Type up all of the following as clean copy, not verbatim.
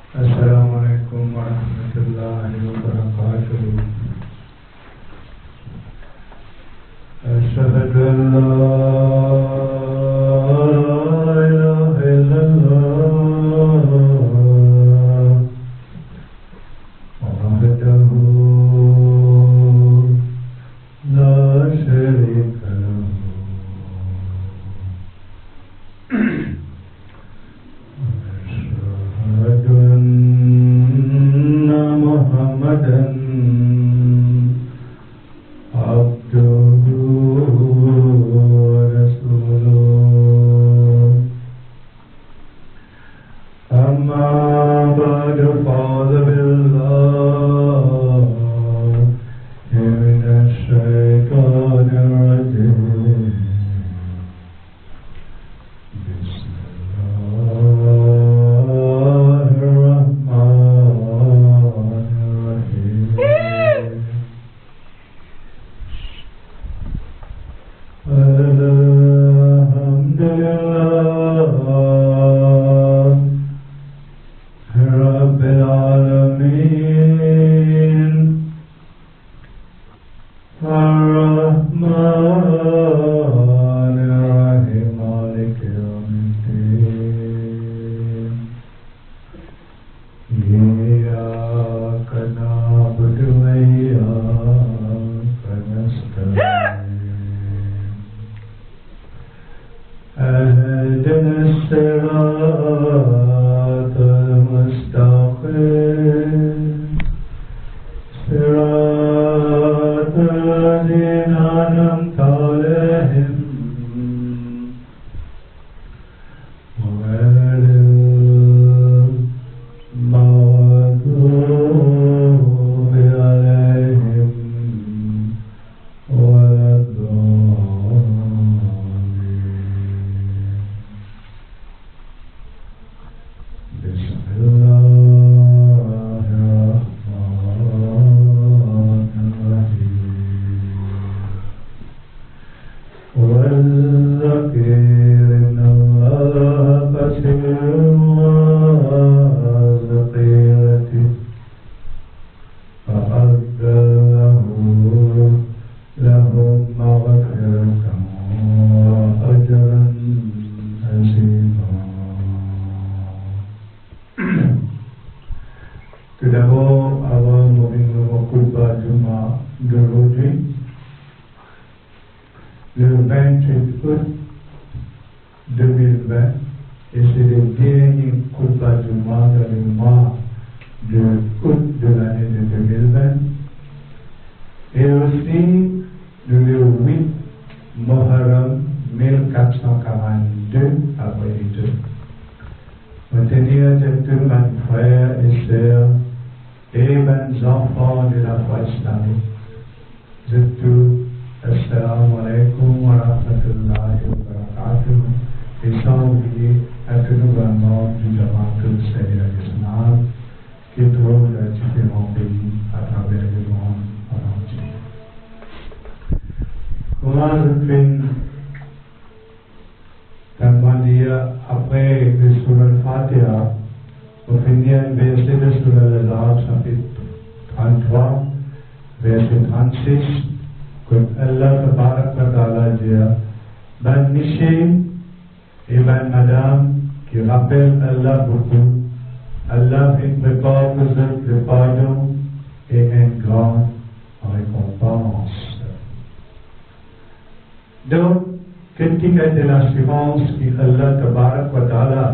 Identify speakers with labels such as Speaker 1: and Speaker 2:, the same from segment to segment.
Speaker 1: Assalamualaikum warahmatullahi wabarakatuh. Asyhadu an la ilaha illallah wahdahu la syarika lahu. Muhammadan abduhu wa rasuluh. Amma ba'du, fa'udhu billahi minash shaitanir rajim. Tout d'abord, avant d'ouvrir nos Kulpa Juma d'aujourd'hui, le 28 août 2020, et c'est le dernier Kulpa Juma dans le mois de août de l'année de 2020, et aussi le 8 Muharram 1442 après l'Égypte. Maintenir tous mes frères et sœurs et mes enfants de la foi islamique. Je tout, assalamu alaikum wa rahmatullahi wa barakatuh. Et sans oublier à tous nos membres du Jamaat Sahel Islam qui trouvent dans différents pays à travers le monde entier. Comment je fais après le Surah Al-Fatiha, on finit un verset de Surah Al-Azhar, chapitre 33, verset 36, que Allah Tabarak wa Ta'ala dit, ben Michel et ben Madame qui rappellent Allah beaucoup, Allah prépare pour eux le pardon et une grande récompense. Donc, ketika de l'assurance qu'Allah Tabarak wa Ta'ala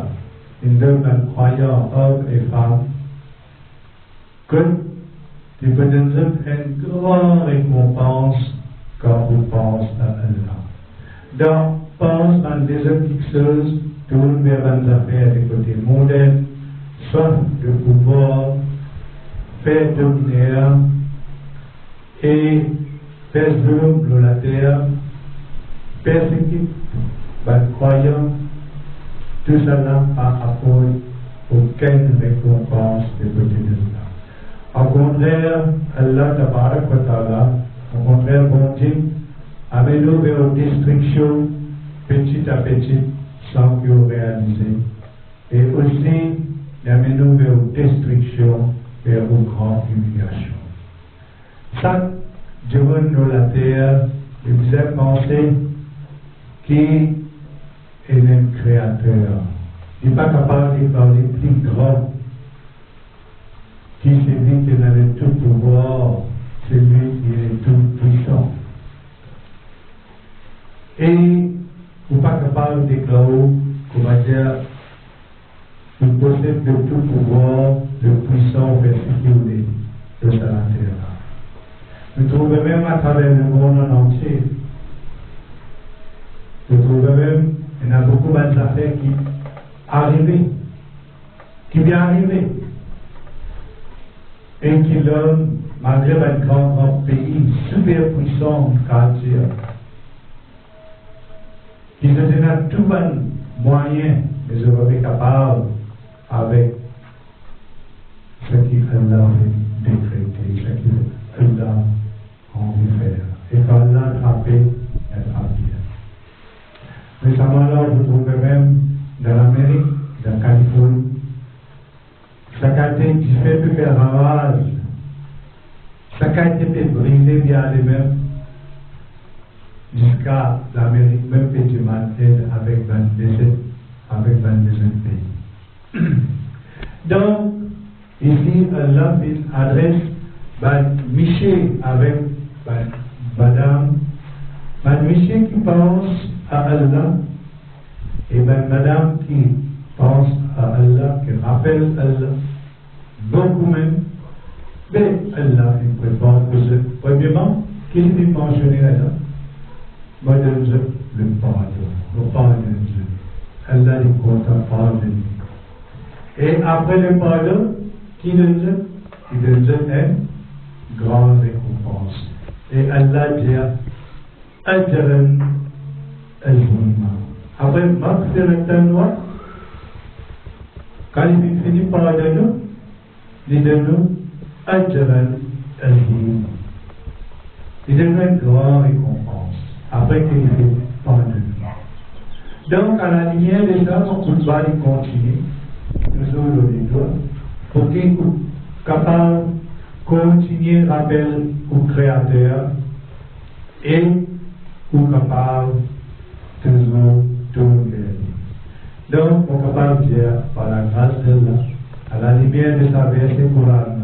Speaker 1: nous donne un croyant homme et femme, que tu peux donner une grande récompense quand vous pensez à Allah. Donc, pense à des petites choses, tourne vers les affaires du côté mondain, soit de pouvoir faire dominir et faire vivre la terre, persécute, croyant, tout cela n'a apporté aucune récompense de côté de Allah. Au contraire, Allah Tabarak wa Ta'ala, au contraire, bon Dieu, amène-nous vers une destruction petit à petit sans que vous réalisez. Et aussi, l'amène vers destruction, vers une grande humiliation. Ça, durant la terre, il vous a pensé qui est le Créateur. Il n'est pas capable de parler plus grand, qui c'est lui qui a le tout pouvoir, c'est lui qui est tout puissant. Et vous n'êtes pas capable de déclarer, comment dire, vous possédez le tout pouvoir, le puissant, vers ce qui vous est de sa terre. Nous trouvons même à travers le monde en entier. Nous trouvons même, il y a beaucoup d'affaires qui arrivent, qui viennent arriver. Et qui l'ont, malgré un grand pays super puissant, quartier, qui se donnent tout un moyen, mais je vais être capable avec ce qu'Allah a décrété, ce qu'Allah a envie de faire. Et quand Allah a frappé, elle a bien. Récemment, là, vous trouvez même dans l'Amérique, dans la Californie, chaque année qui fait plus faire ravage, chaque année fait briser bien les mêmes, jusqu'à l'Amérique, même petit aide avec 22 pays. Donc, ici, Allah adresse Michel avec Madame Michel qui pense à Allah et Madame qui pense à Allah, qui rappelle Allah, beaucoup même, mais Allah, il prépare que ce, premièrement, qu'il lui mentionné là, moi je le pardon de Dieu. Allah lui compte à pardonner. Et après le pardon, qui donne une grande récompense. Et Allah dit, Ajran al-Hima. Après, Maghfiratan, quand il finit par nous, il donne Ajran al-Hima. Il donne une grande récompense. Après qu'il fait pardonner. Donc, à la lumière de ça, on va continuer. Nous avons le doigt pour qu'il soit capable de continuer à rappeler au Créateur et ou capable de toujours tourner. Donc, on est capable de dire, par la grâce d'Allah, à la lumière de sa verset Coran,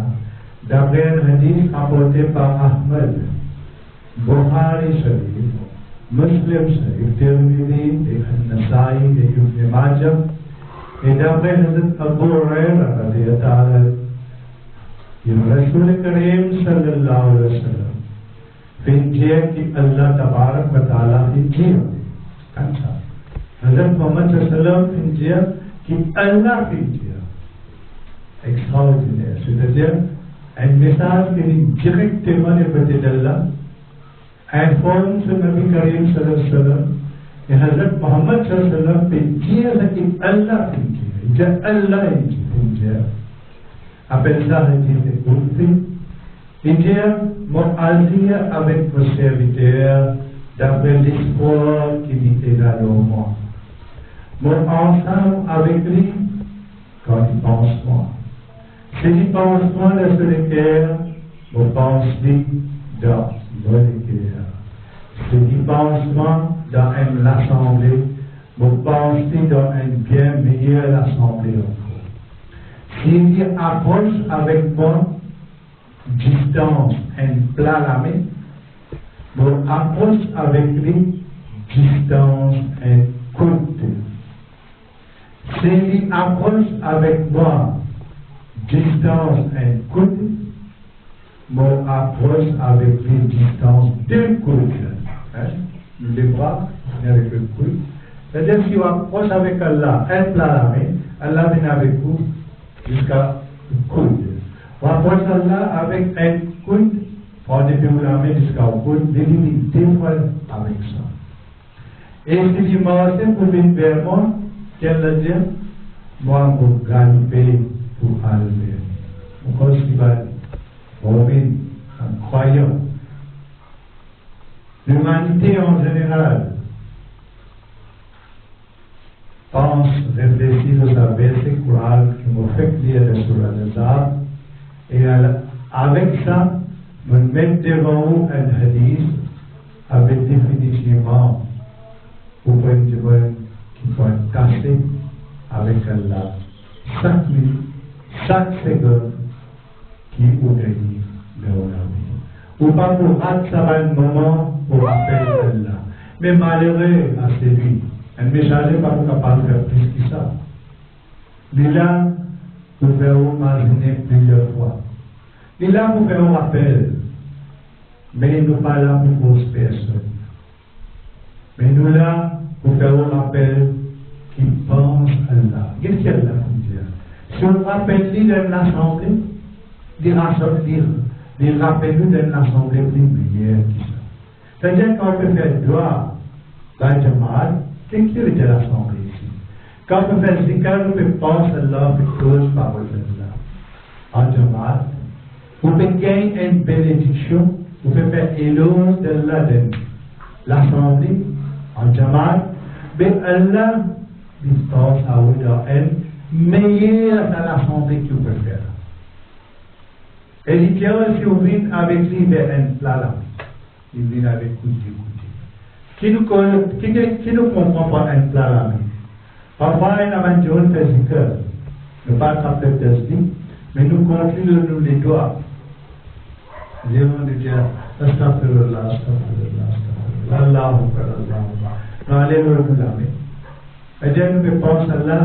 Speaker 1: d'après un hadith apporté par Ahmed, Bukhari Sharif, Muslim Sharif, Tirmidhi, et An-Nasai, et Ibn Majah, et d'après Hazrat Abu Hurairah, radiyallahu ta'ala, il Rasul Karim sallallahu alayhi wa sallam, fait dire qu'Allah tabarak wa ta'ala fait dire, comme ça. Hazrat Muhammad sallallahu alayhi wa sallam fait dire qu'Allah fait dire. Extraordinaire, c'est-à-dire un message qui est directement du côté d'Allah, informe ce Nabi Karim sallallahu alayhi wa sallam, et Hazrat Muhammad sallallahu alayhi wa sallam fait dire qu'Allah fait dire. Il dit Allah fait dire. Appelle ça le dit Qudsi. Il dit, mon azir avec vos serviteurs, d'après l'espoir qu'il était dans moi. Mon ensemble avec lui, quand il pense moi. Si il pense moi dans ce cœur, mon pense lui dans mon cœur. Si il pense moi dans une assemblée, mon pense lui dans une bien meilleure assemblée encore. S'il y approche avec moi, distance et plat la main, mon approche avec lui, distance et côté. S'il approche avec moi, distance et côté, mon approche avec lui, distance de côté. Les bras, avec le coude. C'est-à-dire, si on approche avec Allah, un plat la main, Allah vient avec vous jusqu'à le coude. On approche Allah avec un coude, prenez-vous la main jusqu'à le coude, délimitez fois avec ça. Et si je m'arrête pour venir vers moi, qu'elle a dit, moi, je gagner pour aller. Pourquoi je vais revenir en croyant. L'humanité en général pense, réfléchit de sa verset Coran qui me fait lire le Surah Al-Azhar. Et avec ça, je mets devant vous un hadith avec définitivement au point de vue qui peut être cassé avec Allah. Chaque minute, chaque seconde qui obéit de la vie. Ou pas pour rater un moment pour appeler Allah. Mais malheureux à celui, un messager pas capable de faire plus que ça. Il là, vous faire imaginer plusieurs fois. Il là, vous faire un rappel. Mais il nous pas là pour grosses personnes. Mais nous là, pour faire un rappel qui pense à Allah. Qu'est-ce qu'il y a là pour dire? Si on rappelle lui dans l'assemblée, il rappelle-nous dans l'assemblée plus brillante qui ça. C'est-à-dire qu'on peut faire droit dans le Jamaat, c'est qui était l'assemblée ici. Quand on peut faire zikr, on peut penser à Allah, on peut cause parole d'Allah. En Jamaat, on peut gagner une bénédiction, on peut faire éloge d'Allah dans l'assemblée, en Jamaat, mais Allah, il pense à vous dans une meilleure dans l'assemblée qu'il peut faire. Et il dit si on vient avec lui vers un plat là, il vient avec couti. Qui nous comprend pas un plat là? Parfois, il y a un jour fait zikr, ne pas capter d'esprit, mais nous continuons les doigts. Nous disons, astaghfirullah, Allahu Akbar, nous allons nous laver. Et Dieu nous pense à Allah,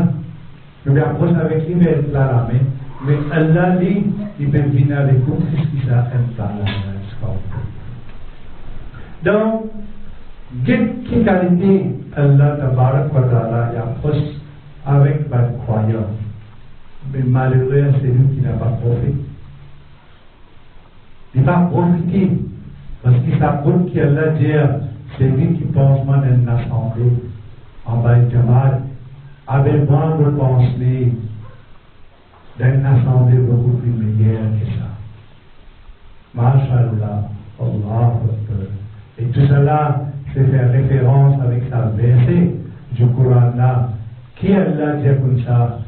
Speaker 1: nous approchons avec lui vers un plat là, mais Allah dit, il peut venir avec vous, puisqu'il a un plat là. Donc, quelle qualité Allah Tabarak wa Ta'ala approche avec votre croyant. Mais malheureux, c'est lui qui n'a pas profité. Il n'a pas profité. Parce qu'il s'approche qu'Allah dit, c'est lui qui pense moi dans une assemblée, en bas de Jamal, avec moi de penser dans une assemblée beaucoup plus meilleure que ça. Masha'Allah, Allah Akbar. Et tout cela, c'est faire référence avec sa verset du Coran là. Qui Allah dit comme ça?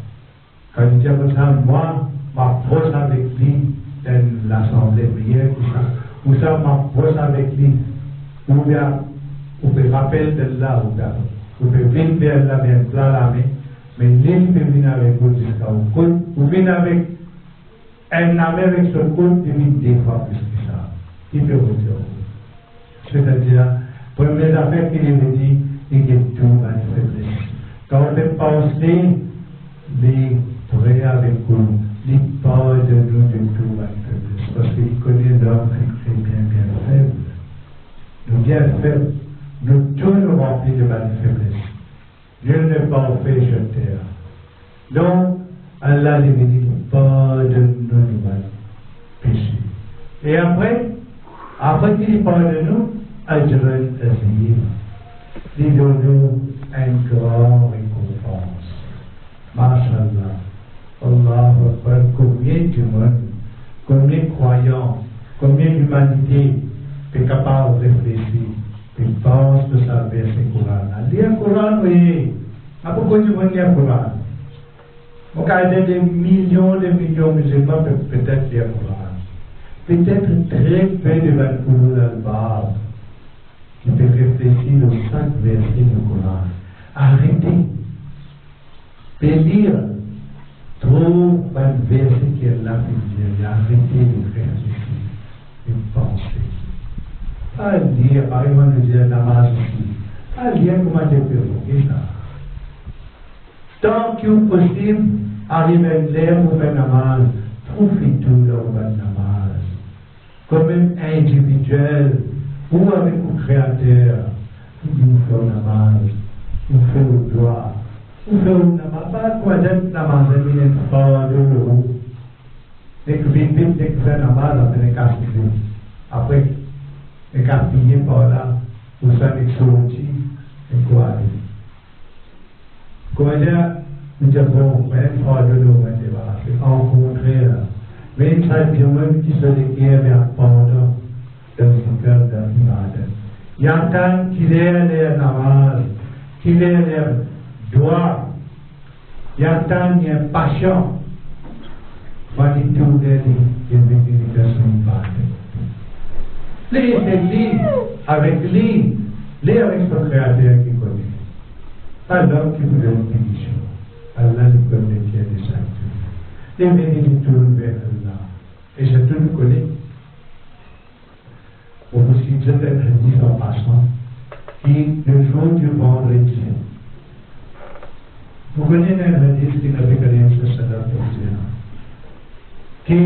Speaker 1: Quand il dit comme ça, moi, m'approche avec lui dans l'assemblée meilleure que ça. Ou ça m'approche avec lui. Ou bien, vous pouvez rappeler de là, vous pouvez venir vers là, bien plat la main. Mais l'île peut venir avec vous jusqu'à au coude. Vous venez avec un ami avec ce coude, il vient deux fois plus que ça. Il peut vous dire. C'est-à-dire, première affaire qu'il me dit, il y a tout à faiblesse. Quand on pense, il pourrait avec vous, il parle de nous de tout à faiblesse. Parce qu'il connaît l'homme qui est bien faible. Nous bien faibles, nous tous nous remplis de bonnes faiblesses. Dieu n'est pas fait sur terre. Donc, Allah lui dit, pardonne-nous nos péchés. Et après qu'il pardonne-nous, Ajran Azim, il donne-nous une grande récompense. Masha'Allah, Allah Akbar, combien de monde, combien de croyants, combien d'humanité est capable de réfléchir, et pense de sa verset Coran. Lire Coran, oui. À pourquoi tu veux lire Coran? On a des millions de musulmans peut-être lire Coran. Peut-être très peu de Bankoulou al-Bab qui peut réfléchir aux 5 versets du Coran. Arrêtez de lire trop un verset qui est là pour dire. Arrêtez de réfléchir, de penser. Pas lire, par exemple, de dire namaz ici. Pas lire comment tu peux évoquer ça. Tant que possible, arrivez à lire pour faire namaz, trouvez tout dans votre namaz. Comme un individuel ou avec le Créateur, vous faites le namaz, vous faites le droit, vous faites le namaz. Pas quoi d'être namaz, il y a une fois de l'eau. Dès que vous faites le namaz, après les cas après, les cas pillés par là, vous savez sorti et quoi aller. Comment dire, nous avons une fois de l'eau, c'est rencontré là. Mais ça dit même qui se déguise vers pendant le cœur de l'image. Il y a un temps qu'il est les namaz, qu'il est les doigts, il y a tant de passion. Pas du tout de l'éducation de les avec les avec son créateur qui connaît. Pas l'homme qui voulait une pénition. Allah le connaît qui a des actes. Les bénédicts tournent vers Allah. Et je tout le connais. On vous cite un hadith en passant qui, le jour du vendredi, vous connaissez un hadith qui n'avait rien sur ça pour dire. Qui,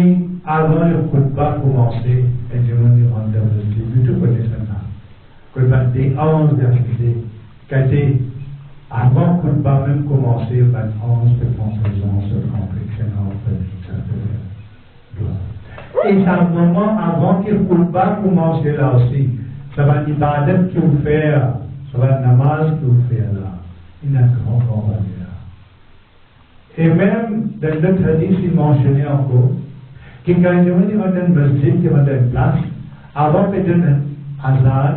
Speaker 1: avant le khutbah commencer, et je me dis, on doit le dire, tout connaît ça. Khutbah des 11 versets, qui a été, avant le khutbah même commencer, 11 de complaisance, de complexion, et c'est un moment avant que le khutbah commence là aussi. Ça va l'ibadat qu'il vous fait, ça va le namaz qu'il vous fait là. Il y a un grand valeur. Et même dans le hadith, il mentionnait encore que quand il y a un masjid, il y a une place, avant de faire un azan,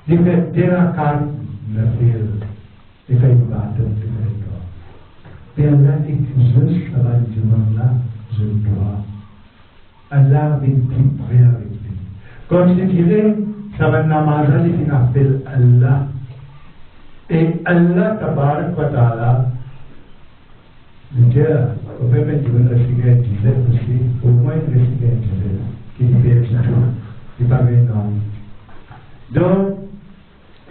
Speaker 1: il fait des rakats, il fait une batte, il fait tout. Et Allah exige, ça va dire là, je dois. Allah vient plus près avec lui. Comme si tu disais, ça va namaz, il appelle Allah. Et Allah, tabarak wa ta'ala, Dieu, au fait, tu veux recevoir un disait aussi, au moins il recevoir un disait, qui dit bien tout, qui pas bien non. Donc,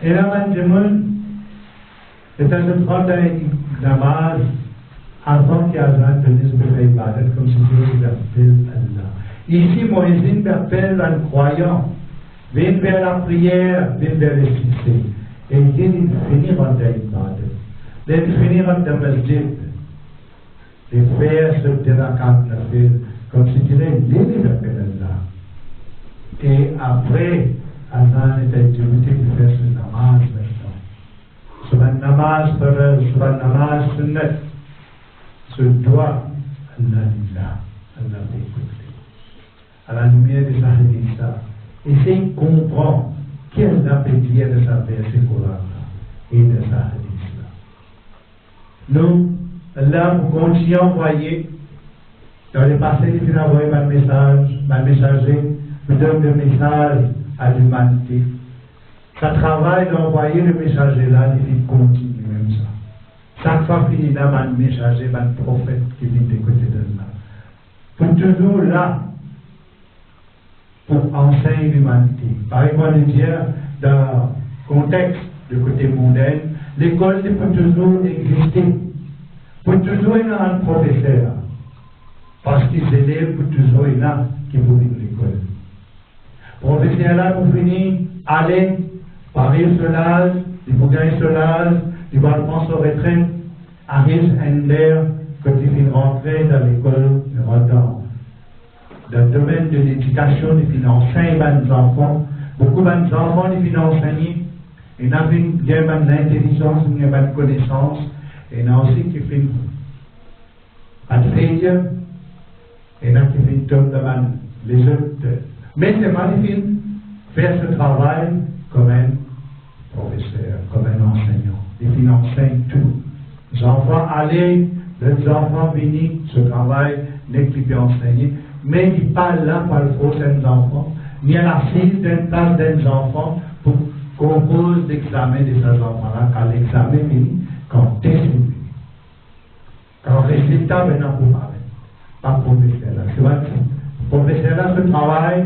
Speaker 1: et là, maintenant, c'est un autre temps d'un namaz, avant qu'il y ait un tennis de l'ibadat, comme si Dieu appelle Allah. Ici, Moïse appelle un croyant, vient vers la prière, vient vers le succès. Et il dit de finir en l'ibadat, de finir en le masjid. Et faire ce terrain comme si tu disais, l'île d'appel Allah. Et après, Allah est activité de faire ce namaz maintenant. Ce namaz farad, ce namaz sunnat, ce doigt, Allah lillah, Allah écoute. À la lumière de sa hadith, essaye de comprendre qu'est-ce qu'on peut dire de sa verset Coran et de sa hadith. Nous, Allah vous continue à envoyer, dans les passés, il a envoyé un message, un messager, vous donne le message à l'humanité. Ça travaille d'envoyer le messager là, il continue même ça. Chaque fois qu'il y a un messager, un prophète qui vient d'écouter de là. Pour toujours là, pour enseigner l'humanité. Par exemple, dans le contexte du côté mondain, l'école peut toujours exister. Pour toujours il y a un professeur. Parce que les élèves, pour toujours il y a qui vont venir à l'école. Professeur là, pour finir, aller, parier sur l'âge, il faut gagner sur l'âge, il va prendre son retraite, arrive un l'air, quand il finit rentrer dans l'école, il rentre dans le domaine de l'éducation, il finit enseigner les enfants. Beaucoup d'enfants, il finit enseigner. Il y a une intelligence, il y a une connaissance. Et il y a aussi qui fait un failure, et il y a qui fait tomber devant les autres. Mais c'est magnifique faire ce travail comme un professeur, comme un enseignant. Il enseigne tout. Les enfants allaient, les enfants venaient, ce travail n'est plus bien enseigné. Mais il n'est pas là par le force des enfants, ni à l'assise d'une place des enfants pour qu'on pose l'examen de ces enfants-là, car l'examen finit quand test est fini. Quand le résultat maintenant pour parler, pas professeur là. C'est vrai que le professeur là se travaille,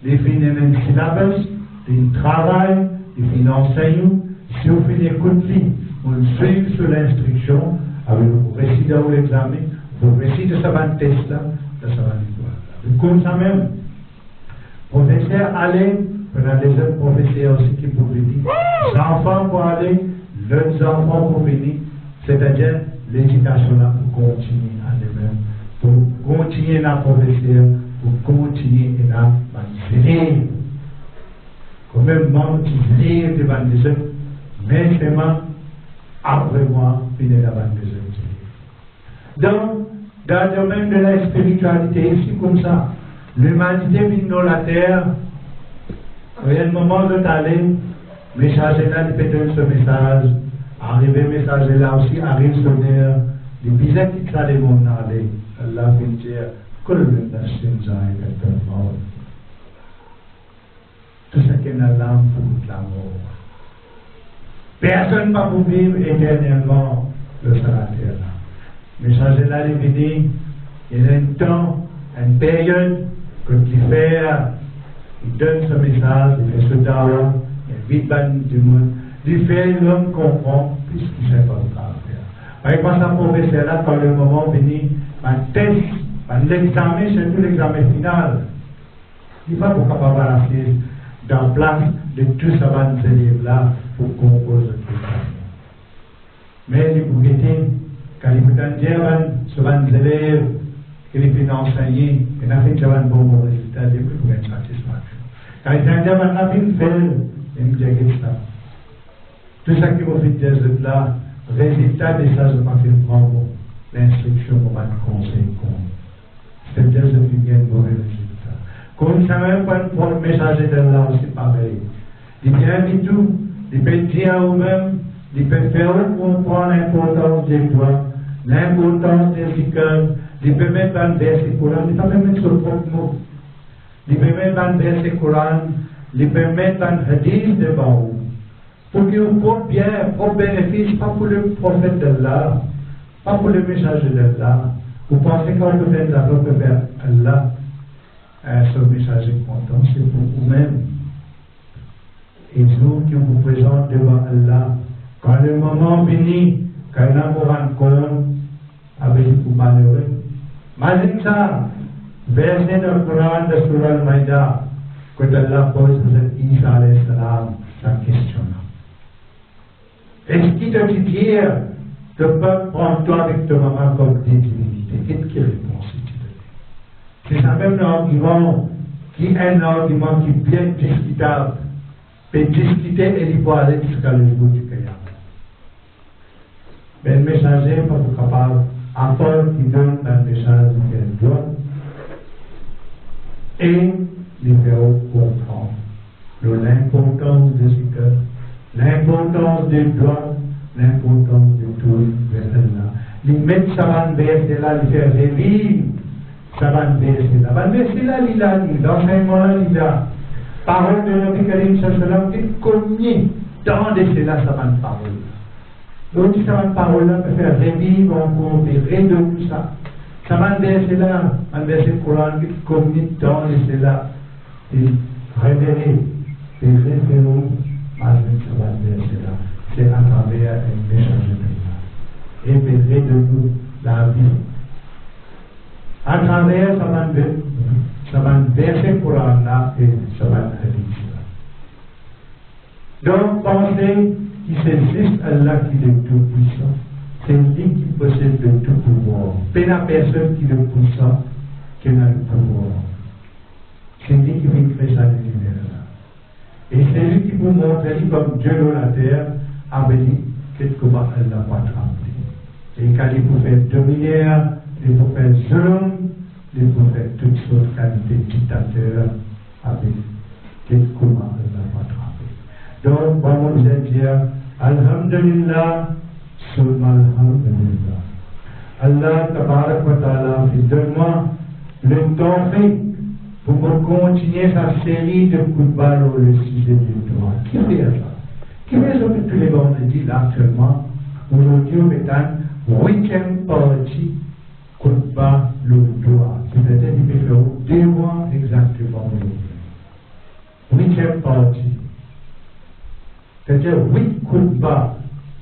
Speaker 1: il finit un syllabus, il travaille, il finit enseigne. Si on fait des coups de vie, on le suit sur l'instruction, avec le récit de l'examen, le récit de ce test là, de ce victoire. Comme ça même, professeur allait, on a des autres professeurs aussi qui pouvaient dire, les enfants pour aller, les enfants pour venir, c'est-à-dire l'éducation là pour continuer à lui-même, pour continuer la professeur, pour continuer à l'enseigner. Comme même monde qui lire devant les autres, mais seulement après moi, finir devant les autres. Donc, dans le domaine de la spiritualité, c'est comme ça. L'humanité vient dans la terre, il y a un moment de t'aller, messager là, il peut donner ce message, arriver messager là aussi, arrive sonner, les visas qui traînent mon allée, Allah vient dire, que le nation zaï est mort. Tout ce qui est dans l'âme pour la mort. Personne ne peut vivre éternellement le salaire là. Mais ça, c'est là, il y a un temps, une période, que tu fais, il donne ce message, il fait ce dawa, il vit du monde, il fait l'homme comprend, puisqu'il ne sait pas le faire. Par exemple, ça professeur là, quand le moment venu, un test, un examen, surtout l'examen final, il va pour capable rester dans place de tous ces élèves là pour composer le examen. Mais les bouquetins, quand ils peuvent dire ces élèves qu'ils peuvent enseigner, ils n'ont fait un bon résultat, ils peuvent être satisfaits. Quand ils disent qu'ils n'ont fait ils me disent ça. Tout ça qui vous fait dire là, résultat de ça, je m'en fais prendre l'instruction pour ma conseil. C'est-à-dire que je fais un bon résultat. Comme ça, même pour le messager d'Allah, c'est pareil. Il vient du tout, il peut dire à vous-même, il peut faire comprendre l'importance des doigts, l'importance des icônes, il peut mettre un verset Coran, il peut même mettre sur le propre mot. Il peut mettre un verset Coran, il peut mettre un hadith devant vous. Pour que vous portez bien, pour bénéfice, pas pour le prophète d'Allah, pas pour le messager d'Allah. Vous pensez qu'on peut faire d'abord que vers Allah, ce messager content, c'est pour vous-même. Et nous qui vous présentons devant Allah, quand le moment finit, quand il vous rend compte, avec vous malheureux. Imagine ça, verset dans le Coran de Surah Al-Maïda, que Allah pose à Isa alayhi salam sa question. Est-ce qu'il te dit dire, de peuple prends-toi avec ta maman comme des divinités? Quelle réponse est-il? C'est ça même l'argument qui est un argument qui est bien discutable. Mais discuter et il faut aller jusqu'à le bout du Qiyam. Mais le messager n'est pas capable, encore qui donne un message qu'il doit, et il faut comprendre l'importance de ce cœur, l'importance des doigts, l'importance de tout vers Allah. Il met ça va verser là, il fait revivre, ça va verser là. Va verser là, il a dit, l'enseignement là, il a. Parole de Nabi Karim sallam qui commune dans de cela, ça va une parole. Donc, ça va une parole là, peut faire revivre encore, et de tout ça. Ça va verser là, un verset Coran qui commune dans de cela, et révéler, et référer. C'est à travers un message de et bénéfice de nous la vie. À travers ça va verser Coran là et ça va hadith. Donc pensez qu'il c'est juste Allah qui est le tout puissant. C'est lui qui possède le tout pouvoir. Pas la personne qui est le puissant qui a le pouvoir. C'est lui qui veut créer ça l'univers là. Et c'est lui qui vous montre comme Dieu dans la terre avait dit comment elle n'a pas tremblé. Et quand il faut faire dominaire, il faut faire zulum, il faut faire toutes sortes de qualités de dictateur avec comment elle n'a pas tremblé. Donc, moi, je vais dire, Alhamdulillah, summa Alhamdulillah. Allah, tabarak wa ta'ala, donne-moi le tawfiq pour continuer sa série de coups de balle au sujet du droit. Qui fait ça? Qui fait ça que tous les vendredis là actuellement? Aujourd'hui, on est en 8e partie coup de balle le droit. C'est-à-dire qu'il peut faire 2 mois exactement aujourd'hui. 8e partie. C'est-à-dire 8 coups de balle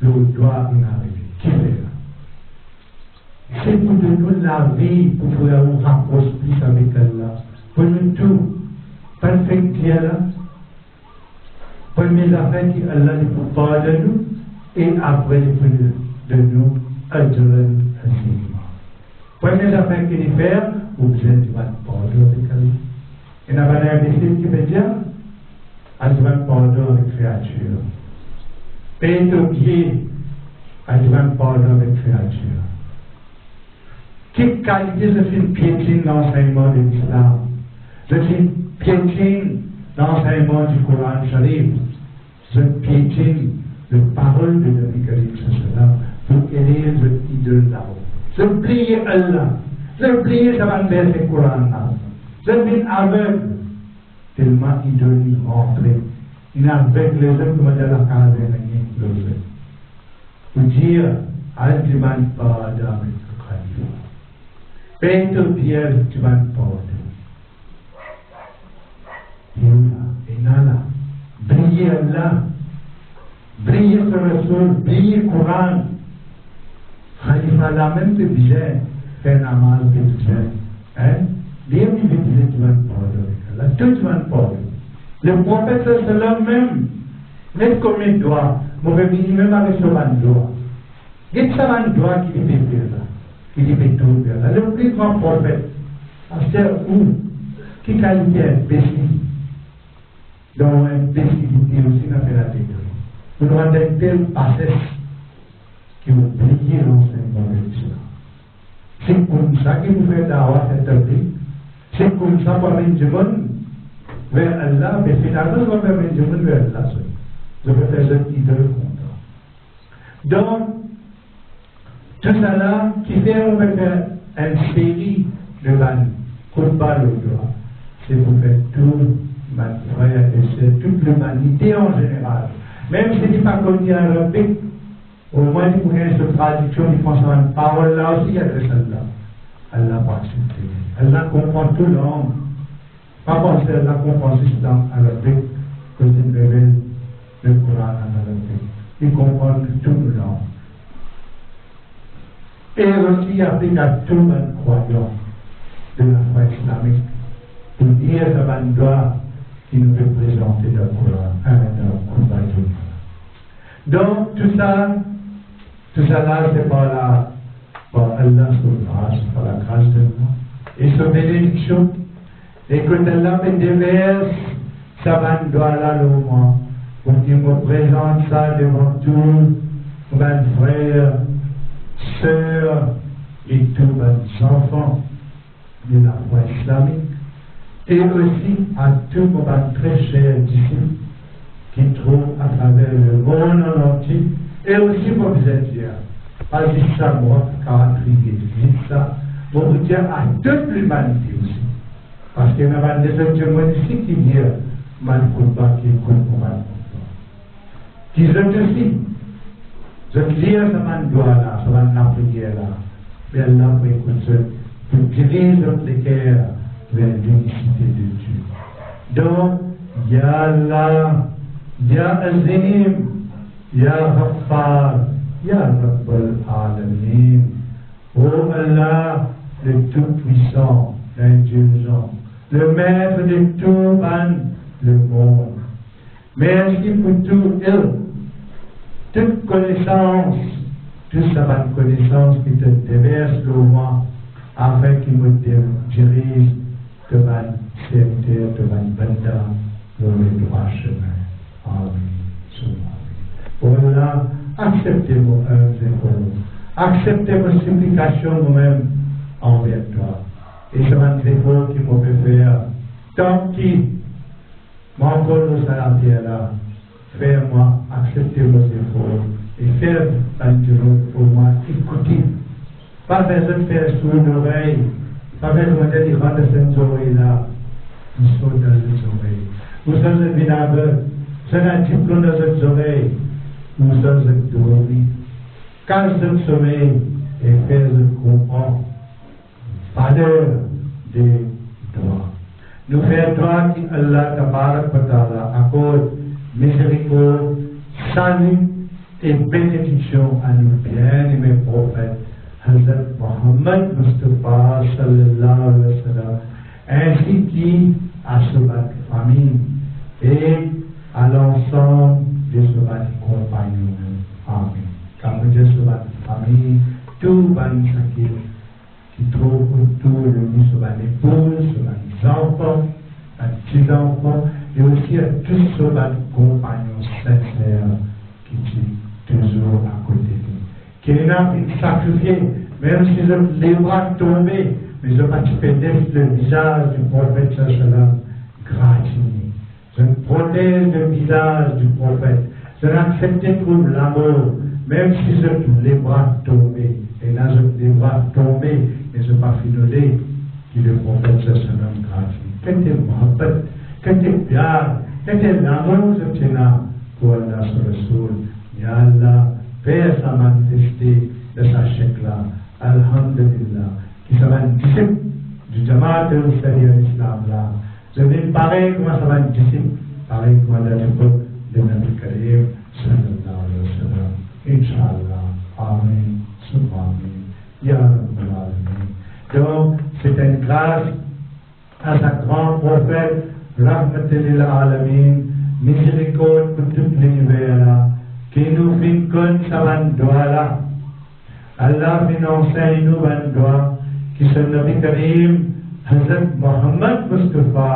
Speaker 1: le droit est arrivé. Qui fait ça? C'est pour donner la vie, pour pouvoir nous rapprocher plus avec Allah. Pour nous tout, perfecter là, première affaire qui Allah ne parle de nous, et après de nous, Ajran Azima. Première affaire qu'il fait, vous êtes pardon avec Allah. Et la manière qui veut dire, Ajran pardon avec créature. Pédopier, Ajran pardon avec créature. Quelle qualité je fais piétine l'enseignement de l'islam? Je piétine l'enseignement du Coran Sharif. Je piétine la parole de Nabi Karim sallam pour élire l'idole là-haut. Je prie Allah. Je prie ça va faire le Coran. Je suis aveugle. Tellement il doit y rentrer. Il est avec les hommes qui m'ont dit la case de l'année. Pour dire, tu m'as pas d'âme. Peter Pierre, tu m'as pas et nana. Briller Allah. Briller sur le sol. Briller le Coran. Il faut la même que bien faire la mal que bien. Hein? Bien vite, tu vas pas Allah. Tout va pas. Le prophète sallallahu même, même comme il doit, mauvais même avec ce doigt. Il y a un doigt qui fait là. Qui fait tout là. Le plus grand prophète, c'est où? Qui qualité imbécile? Donc, imbécilité aussi n'a fait la tête. Vous nous rendez telle passesse qui vous brillez l'enseignement de Dieu. C'est comme ça que vous faites d'avoir cette vie. C'est comme ça pour amener du monde vers Allah, mais finalement, je vais faire amener du monde vers Allah. Je vais faire ce qui donne content. Donc, tout ça là, qui fait, on va faire une série de vannes, Khutbah le droit. C'est pour faire tout, ma frère et sœur, toute l'humanité en général. Même si ce n'est pas connu en arabique, au moins il faut qu'il y ait cette traduction, il faut une parole là aussi, il y a de celle-là. Allah va accepter. Allah comprend tout l'homme. Pas penser Allah comprend juste dans l'arabique, que il révèle le Coran en arabique. Il comprend tout l'homme. Et aussi applique à tout le croyant de la foi islamique pour dire ce bandit qui nous fait présenter le Coran, dans le Coran. Donc tout ça là c'est par Allah par la grâce de Dieu et sa bénédiction. Et que Allah me déverse sa bandit là le moment pour qu'il me présente ça devant tous mes frères, sœurs et tous mes enfants de la foi islamique. Et aussi à tous nos très chers disciples qui trouvent à travers le monde en entier, et aussi pour vous dire, pas juste ça, moi, caractériser, juste ça, pour vous dire à toute l'humanité aussi. Parce qu'il y a des gens ici qui disent, man pas qui écoute pour man qui sont aussi, je lis ce man doit là, ce man la prière là, mais Allah peut écouter, pour diriger notre cœur vers l'unicité de Dieu. Donc, Ya Allah, Ya Azim, Ya Ghaffar, Ya Rabbal Alamin. Oh Allah, le Tout-Puissant, l'Indulgent, le Maître de tout le monde. Merci pour tout toute connaissance, toute sa bonne connaissance qui te déverse le moi, afin qu'il me dirige de ma serviteur, de ma banda, vers le droit chemin. Amen. Voilà, acceptez vos œuvres et vos acceptez vos supplications vous-même envers toi. Et c'est un défaut qui me fait faire. Tant qu'il m'envole au salarié là, fais-moi accepter vos efforts et faire un dialogue pour moi écouter. Pas besoin de faire sous l'oreille, pas besoin de dire de ces oreilles-là. Nous sommes dans les oreilles. Nous sommes vinables, c'est un diplôme dans les oreilles. Nous sommes dormis. Quand ce sommeil est fait, je comprends. Pas d'heure de droit. Nous faisons droit qui Allah Tabarak wa Ta'ala accorde miséricorde, salut et bénédiction à nos bien-aimés prophètes, Hazrat Muhammad Mustafa sallallahu alayhi wa sallam, ainsi qu'à sa famille et à l'ensemble de ses compagnons. Amen. Comme Dieu sa famille, tout les qui trouve autour de nous sur ma épouse, sur mes enfants, mes petits-enfants, et aussi à tous ceux compagnons sincères qui sont toujours à côté de nous. Qui n'a sacrifié, même si les bras tombés, mais je pédestre le visage du prophète sallam gratiné. Je protège le visage du prophète. Je n'accepte plus l'amour, même si les bras tombés, et là les bras tombés, mais je pas finolé, qui le prophète sallam gratuit. Qu'était Mohammed, qu'était Pyar, qu'était l'amour de Tena pour Allah sur le sol. Ya Allah, paix sa majesté de sa chèque-là, Alhamdulillah, qui sera un disciple du Jamaat al-Sahih Islam là. Je vais pareil comment ça va un disciple, pareil comme Allah de Nabi Karim, sallallahu alayhi wa sallam. Inch'Allah, Amen, Subhanallah, Ya Rabbal Alamin. Donc, c'est une grâce à sa grande prophète, Rahmatul Alamin, miséricorde pour tout l'univers là, qui nous fait connaître sa doigt là. Allah fait enseigne nous un doigt, qui se Nabi Karim, Hazrat Muhammad Mustafa,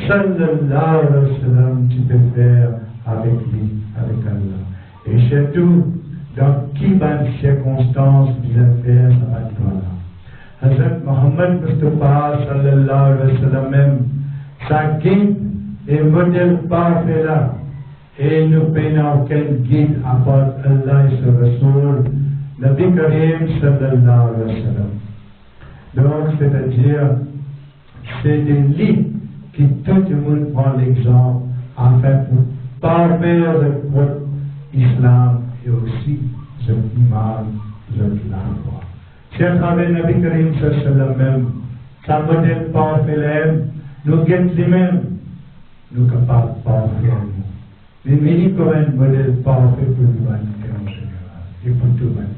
Speaker 1: sallallahu alayhi wa sallam, tu peux faire avec lui, avec Allah. Et surtout, dans qui bonne circonstance vous allez faire ça va là. Hazrat Muhammad Mustafa sallallahu alayhi wa sallam même, sa guide et modèle parfait là. Et nous payons aucun guide à part Allah et son Rasoul, Nabi Karim sallallahu alayhi wa sallam. Donc, c'est-à-dire, c'est des livres qui tout le monde prend l'exemple afin pour parfaire le islam et aussi l'imam de la foi. C'est à travers Nabi Karim sallallahu même, sa modèle parfait, nous guette lui-même, nous capables de parfaire. Mais il comme un modèle parfait pour l'humanité en général et pour tout le monde.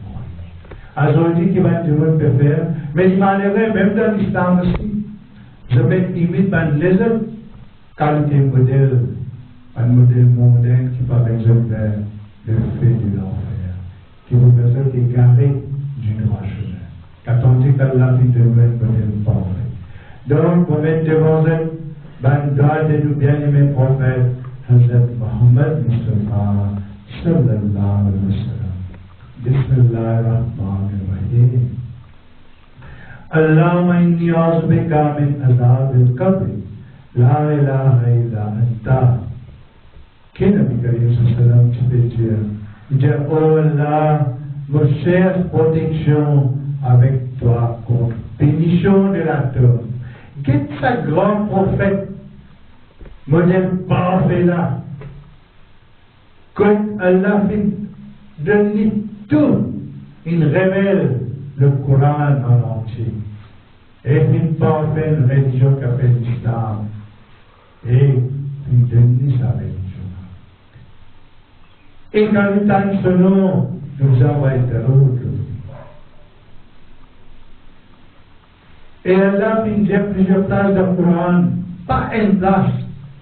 Speaker 1: Aujourd'hui, qui va tout le monde peut faire, mais il m'enlèverait même dans l'islam aussi. Je vais imiter les autres qualités modèles, un modèle mondain qui va besoin vers le feu de l'enfer, qui vous besoin d'égarer du droit chemin. Qu'attendez qu'Allah vous donne un modèle parfait. Donc, vous mettez devant eux, ben, droit de nous bien-aimés prophètes, Hazrat Muhammad Mustafa, sallallahu alayhi wa sallam. Bismillahirrahmanirrahim. Allahumma inni a'udhu bika min azab al-qabr. La ilaha illa anta. Que Nabi Karim sallam tu peux dire? Il dit, oh Allah, me cherche protection avec toi contre pénition de la terre. Qu'est-ce que sa grand prophète, modèle parfait là, quand Allah fait donner tout, il révèle le Coran en entier. Et il parfait une religion qui s'appelle l'Islam. Et il donne sa religion. Et quand il tente ce nom, nous envoie de l'autre. Et Allah fait plusieurs places de Coran, pas une place,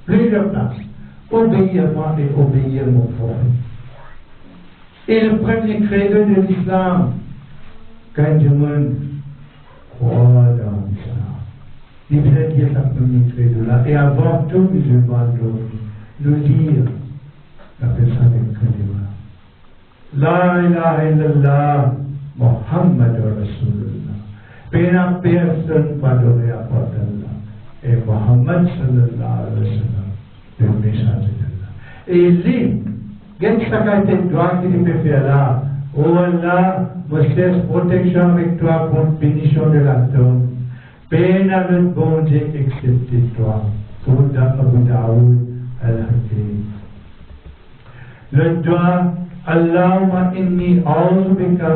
Speaker 1: plusieurs places. Obéir-moi et obéir mon prophète. Et le premier credo de l'islam, quand le monde croit dans l'islam, il vient dire ce premier credo-là. Et avant tout, musulman, nous lire la personne avec kalima. La ilaha illallah, Muhammad Rasulullah. Personne pas adoré à part d'Allah. Et Muhammad sallallahu alayhi wa sallam, le messager d'Allah. Et il dit, qu'est-ce que tu dois qu'il peut faire là? Oh Allah, me cesse protection avec toi contre pénition de la tombe. Peine à le bon Dieu excepté toi. Pour Abu Daoud al-Hakim. Le doigt, Allahumma inni a'udhu bika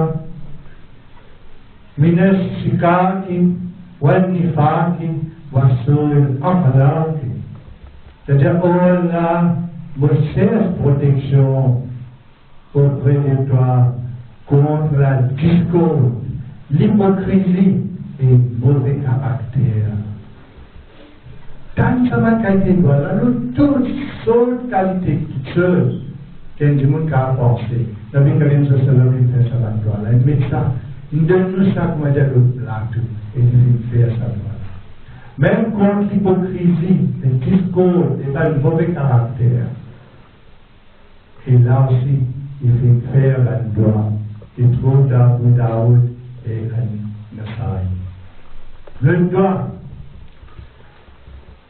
Speaker 1: min al-shikaki wal-nifaki wa su'il akhlaqi. C'est-à-dire, oh Allah, me cherche protection auprès de toi contre la discorde, l'hypocrisie et le mauvais caractère. Tant que ça m'a qualité de voilà, toutes sortes de qualités, toutes choses qu'un monde a pensé. Nabi Karim sallallahu alayhi wa sallam fait ça là. Il met ça, il donne nous ça comme dire le plateau et il fait ça là. Même contre l'hypocrisie, le discours et le mauvais caractère. Et là aussi, il fait faire la doigt. Il trouve d'Abu Daoud et Nasai. Le doigt.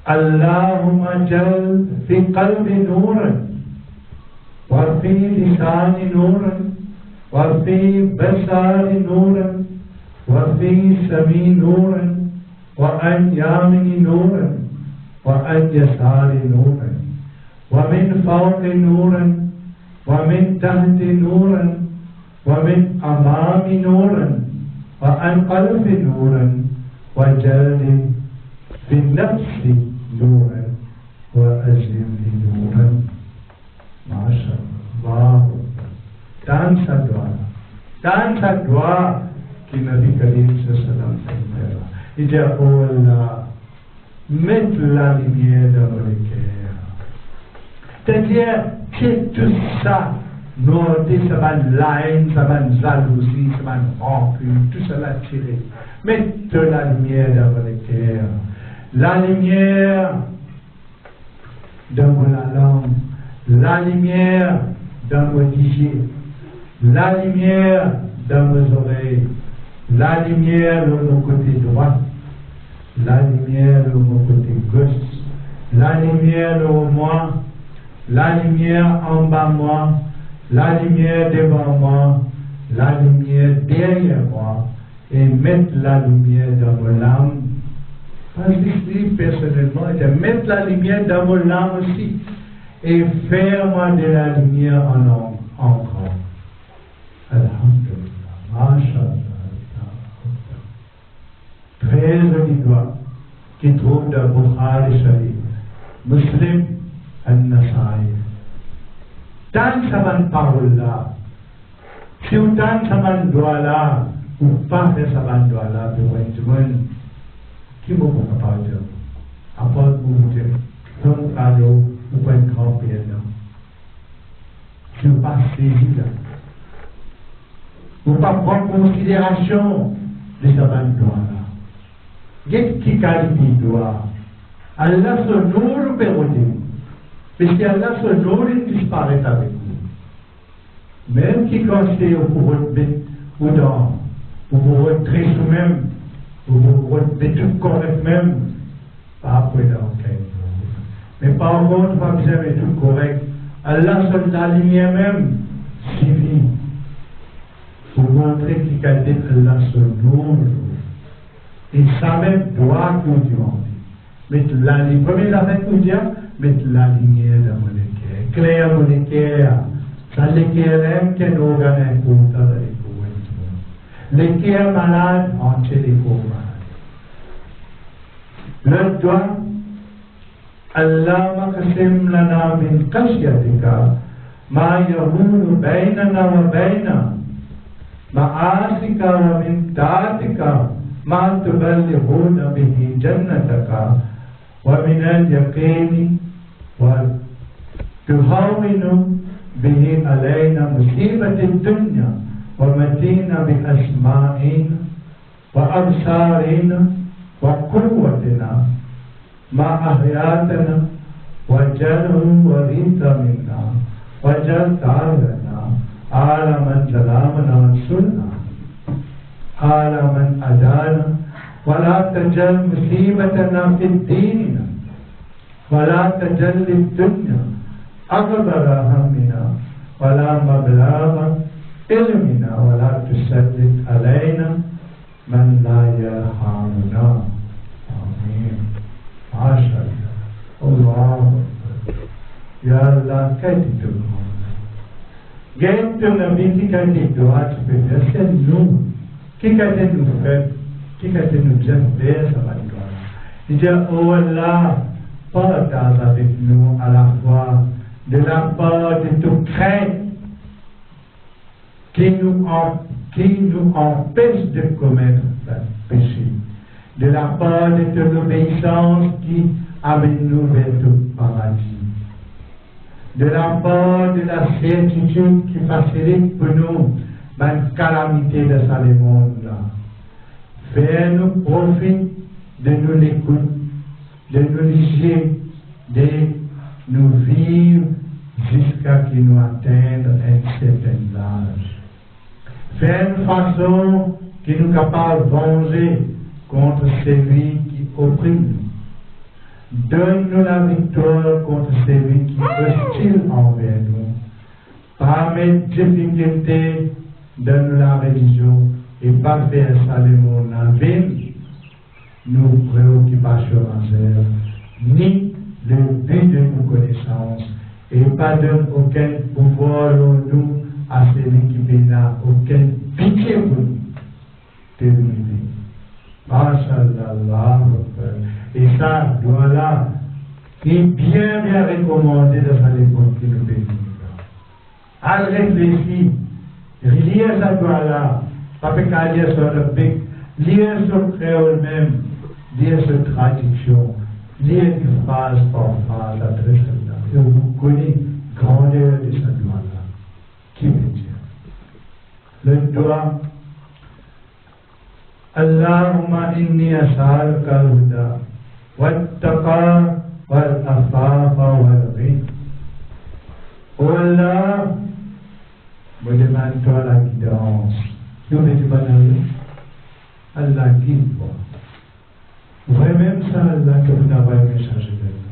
Speaker 1: Allahumma jal fi qalbi nuran wa fi lisani nuran وفي بصار نورا وفي سمي نورا وعن يمين نورا وعن يسار نورا ومن فوق نورا ومن تحت نورا ومن أمام نورا وعن خلف نورا وجل في النفس نورا وأزم نورا ما شاء الله dan doa कि नबी करीम सल्लल्लाहु अलैहि वसल्लम il a Allah mettre la lumière dans le cœur. C'est-à-dire que tout ça, noter, ça va haine, ça va jalousie, ça va rancune, tout ça va tirer. Mettre la lumière dans le cœur. La lumière dans la langue, la lumière dans vos tiges, la lumière dans vos oreilles, la lumière dans mon côté droit, la lumière dans mon côté gauche, la lumière dans moi, la lumière en bas moi, la lumière devant moi, la lumière derrière moi, et mettre la lumière dans mon âme. Parce que personnellement, je vais mettre la lumière dans mon âme aussi, et faire moi de la lumière en encore. Alhamdulillah, mashallah. Très joli doigt qui trouve dans Bukhari Sharif, Muslim An-Nasai. Tant saman parole là, si vous tant saman doigt là, ou pas faire saman doigt là, puis vous êtes qui vous peut parler de apporte vous dire, donc cadeau, vous pouvez être grand père là. Si vous pas saisi là, vous pas prendre considération de saman doigt là. Qu'est-ce qui qualifie doigt? Allah se nourrit pérodé. Mais si Allah se nourrit, il disparaît avec vous. Même qui conseille au pouvoir de bête ou dans, au pouvoir de très sous-même, au pouvoir de tout correct même, pas après dans le cas. Mais par contre, pas besoin de tout correct. Allah se la lumière même, suffit. Pour montrer qu'il qualité Allah se nourrit. Et ça même doit nous demander. Mettre la lumière, première affaire que nous disons, mettre la lumière dans mon cœur. Claire mon cœur. Ça l'éclaire qu'un organe important dans les corps. Le cœur malade, entier les corps malades. Le doigt, Allah maqsim lana min khashyatika ma yahulu baynana wa bayna ma'asika wa min ta'atika ما تبلغون به جنتك ومن اليقين وتهون به علينا مصيبة الدنيا ومتينا بأسمائنا وأبصارنا وقوتنا ما أحياتنا وجعله وريث منا وجعل ثارنا على من ظلمنا وانصرنا على من أدانا ولا تجعل مصيبتنا في ديننا ولا تجعل الدنيا أكبر همنا ولا مبلغ علمنا ولا تسلط علينا من لا يرحمنا آمين ما شاء الله يا الله كيف تقول Gate Nabi qui a dit doit se faire, c'est nous. Qui a été nous faire, qui a été nous faire, ça va dire. Il dit, oh Allah, partage avec nous à la fois de la part de toute crainte qui nous empêche de commettre le péché, de la part de toute l'obéissance qui amène nous vers le paradis, de la part de la certitude qui facilite pour nous la calamité de ce monde-là. Fais-nous profiter de nous l'écoute, de nous liger, de nous vivre jusqu'à ce que nous atteignons un certain âge. Fais une façon que nous sommes capables de venger contre celui qui opprime. Donne-nous la victoire contre celui qui est hostile envers nous. Par mes difficultés, dans la religion et pas faire ça le monde en vain, nos préoccupations majeures, ni le but de nos connaissances, et pas donne aucun pouvoir en nous à celui qui n'a aucune pitié pour nous. Terminé. Masha'Allah. Et ça, voilà, est bien recommandé dans l'époque qui nous bénit. À réfléchir, lire ça doigt-là, pas qu'à lire sur le bec, lire sur créole même, lire sur traduction, lire une phrase par phrase à très celle-là. Et vous connaissez la grandeur de ce doigt-là. Qui veut dire? Le doigt, Allahumma inni as'aluka al-huda, wat-taqa, wal-afafa, wal-ghina. Oh Allah, me demande-toi la guidance. Nous mettons pas dans Allah guide-moi. Vraiment ça, Allah, que vous n'avez pas message de Allah.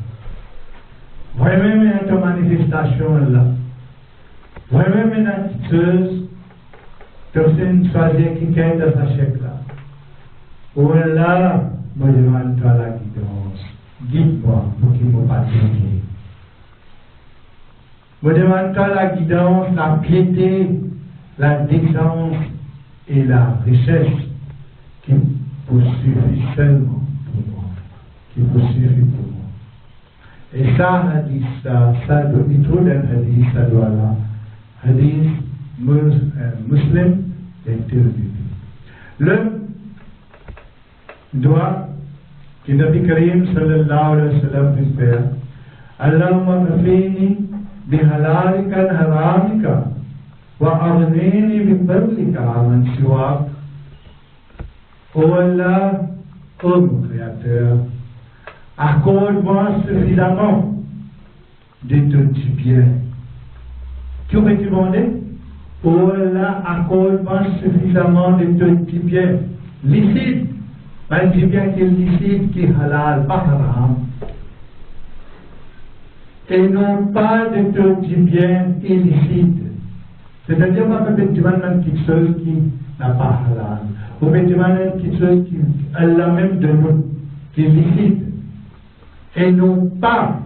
Speaker 1: Vraiment, il y a une manifestation là. Vraiment, il y a une attitude que c'est choisir qui est dans sa chèque là. Oh Allah, me demande-toi la guidance. Guide-moi pour qu'il ne me pas tromper. Me demande-toi la guidance, la piété, la décence et la richesse qui poursuivent seulement pour moi, qui poursuivent pour moi. Et ça, hadith, ça doit être trop d'un hadith, ça doit là. Hadith muslim et Tirmidhi. Le doigt qui Nabi Karim sallallahu alayhi wa sallam dit faire Allahumma ghafini بحلالك عن حرامك وأغنيني بفضلك عمن سواك. Oh Allah, ô mon Créateur, accorde-moi suffisamment de ton bien. Tu peux te demander? Oh Allah, accorde-moi suffisamment de ton bien. Licite, un bien qui est licite, qui est halal, pas haram. Et non pas de tout bien illicite. C'est-à-dire, on peut demander quelque chose qui n'a pas halal. On peut demander quelque chose qui est la même de nous, qui est licite. Et non pas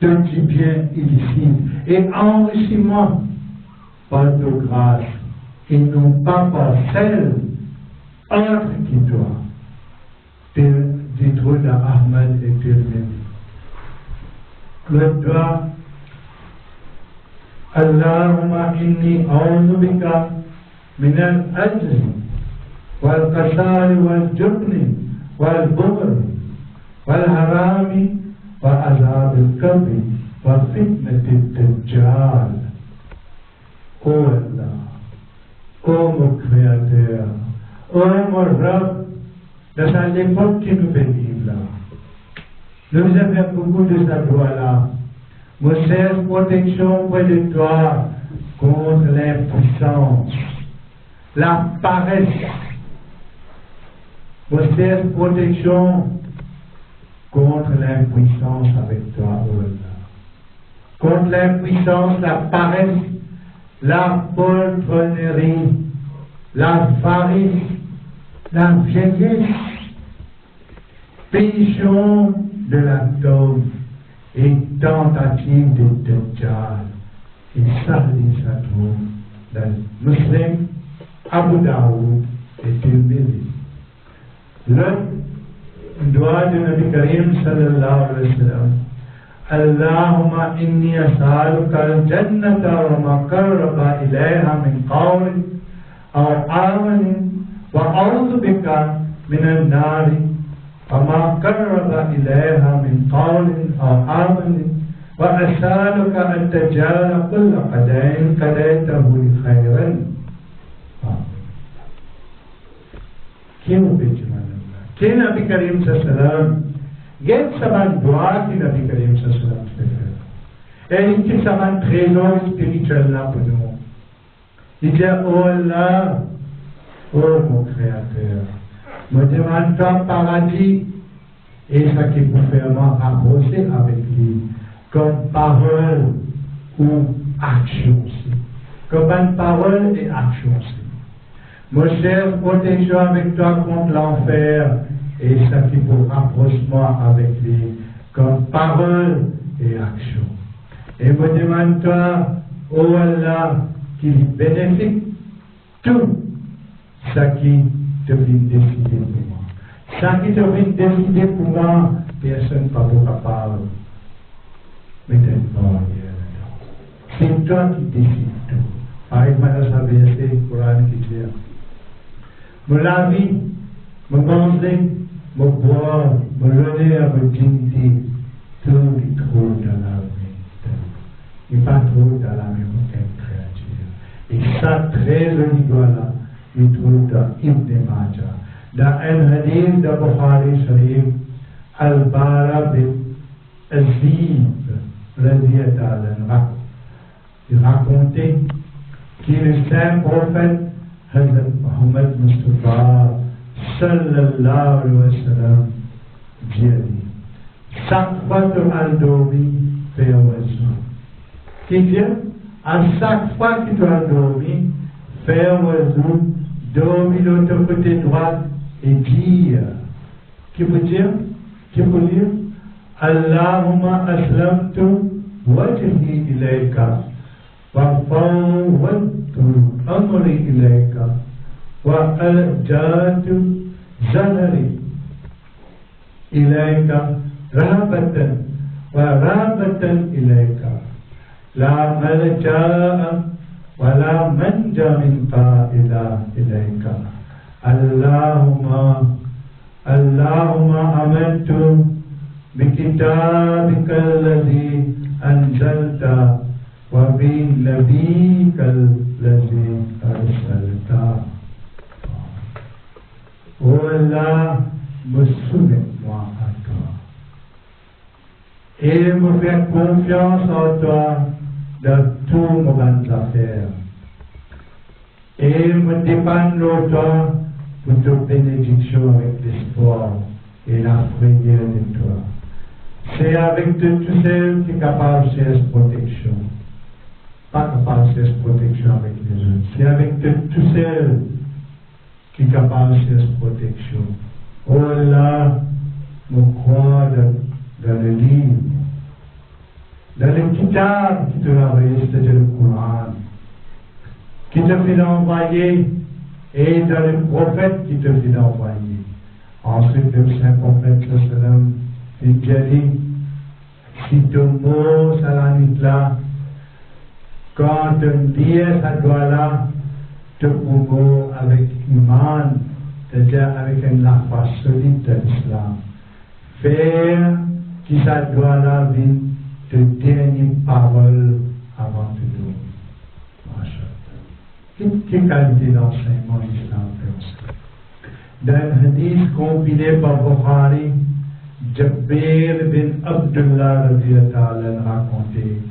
Speaker 1: de tout bien illicite. Et enrichis-moi par de grâce. Et non pas par celle autre qui doit. Dit-on d'Ahmad et Tirmidhi. Le doigt Allahumma inni a'udhu bika min al-ajzi wal-qasari wal-jubni wal-bukri wal-harami wa azab al-qabri wa fitnati al-dajjal. Oh Allah, oh mon Créateur, oh mon Rab, dans l'époque qui nous bénit là. Nous avons beaucoup de sa doigt-là. Mon cher protection près de toi contre l'impuissance, la paresse. Mon cher protection contre l'impuissance avec toi, oh Allah. Contre l'impuissance, la paresse, la poltronnerie, la farine, la vieillesse, pénition de l'atome et tentative de Dajjal. Et ça dit ça trouve dans Muslim, Abu Daoud et Tirmidhi. Le doigt de Nabi Karim sallallahu alayhi wa sallam. Allahumma inni as'aluka al-jannata wa ma qarraba ilayha min qawlin aw amalin wa a'udhu bika min an-nari وما قرب إليها من قول أو عمل وأسألك أن تجعل كل قضاء قضيته خيرا. Qui nous peut dire là? Qui Nabi Karim sallam? Quel saman doit qui Nabi Karim sallam fait? Et il dit saman trésor spirituel là pour nous. Il dit oh Allah, oh mon Créateur. Me demande-toi paradis et ce qui peut faire moi avancer avec lui comme parole ou action aussi. comme une parole et action. Mon cher, protection avec toi contre l'enfer et ça qui pour rapprochement avec lui, comme parole et action. Et me demande-toi, oh Allah, qu'il bénéficie tout ce qui te vient décider pour moi. Ça qui te vient décider pour moi, personne ne peut pas parler. Mais t'es pas c'est toi qui décides tout. Avec ma verset, Coran qui dit, me laver, me manger, me boire, me lever à me dignité, tout est trop dans la vie. Il n'est pas trop dans la vie aucune créature. Et ça, très joli là, il trouve dans Ibn Majah. Dans un hadith de Bukhari Sharif, Al-Bara bin Azib, il racontait que le saint prophète Hazrat Muhammad Mustafa sallallahu alayhi wa sallam dit chaque fois que tu dormi, fais un oiseau. Qui dit à chaque fois que tu as dormi, fais un oiseau, dormi de l'autre côté droit et dire. Qui veut dire? Allahumma aslamtu wajhi ilayka wa fawwadtu amri ilayka wa aljatu zahri ilayka rahbatan wa rahbatan ilayka la malja'a wa la manja minka ila ilayka Allahumma amantu بكتابك الذي أنزلت وبنبيك الذي أرسلت. Oh Allah, me soumets-moi à toi et me fais confiance en toi dans toutes mes affaires et me dépendre de toi pour ta bénédiction avec l'espoir et la prière de toi. C'est avec tous ceux qui sont capables de faire protection. Pas capable de faire protection avec les autres. C'est avec tous ceux qui sont capables de faire protection. Oh Allah, nous crois dans le livre, dans le kitab qui te l'a envoyé, c'est-à-dire le Coran, qui te fait envoyer, et dans le prophète qui te fait envoyer. Ensuite, le saint prophète, il dit, si ton mot, ça la nuit là, quand tu me dis, ça doit là, te mot avec iman, c'est-à-dire avec la foi solide de l'islam. Faire qui ça doit là, vient de dernière parole avant de nous. Quelle qualité d'enseignement l'islam fait? Dans le hadith compilé par Bukhari, Jabir bin Abdullah raconté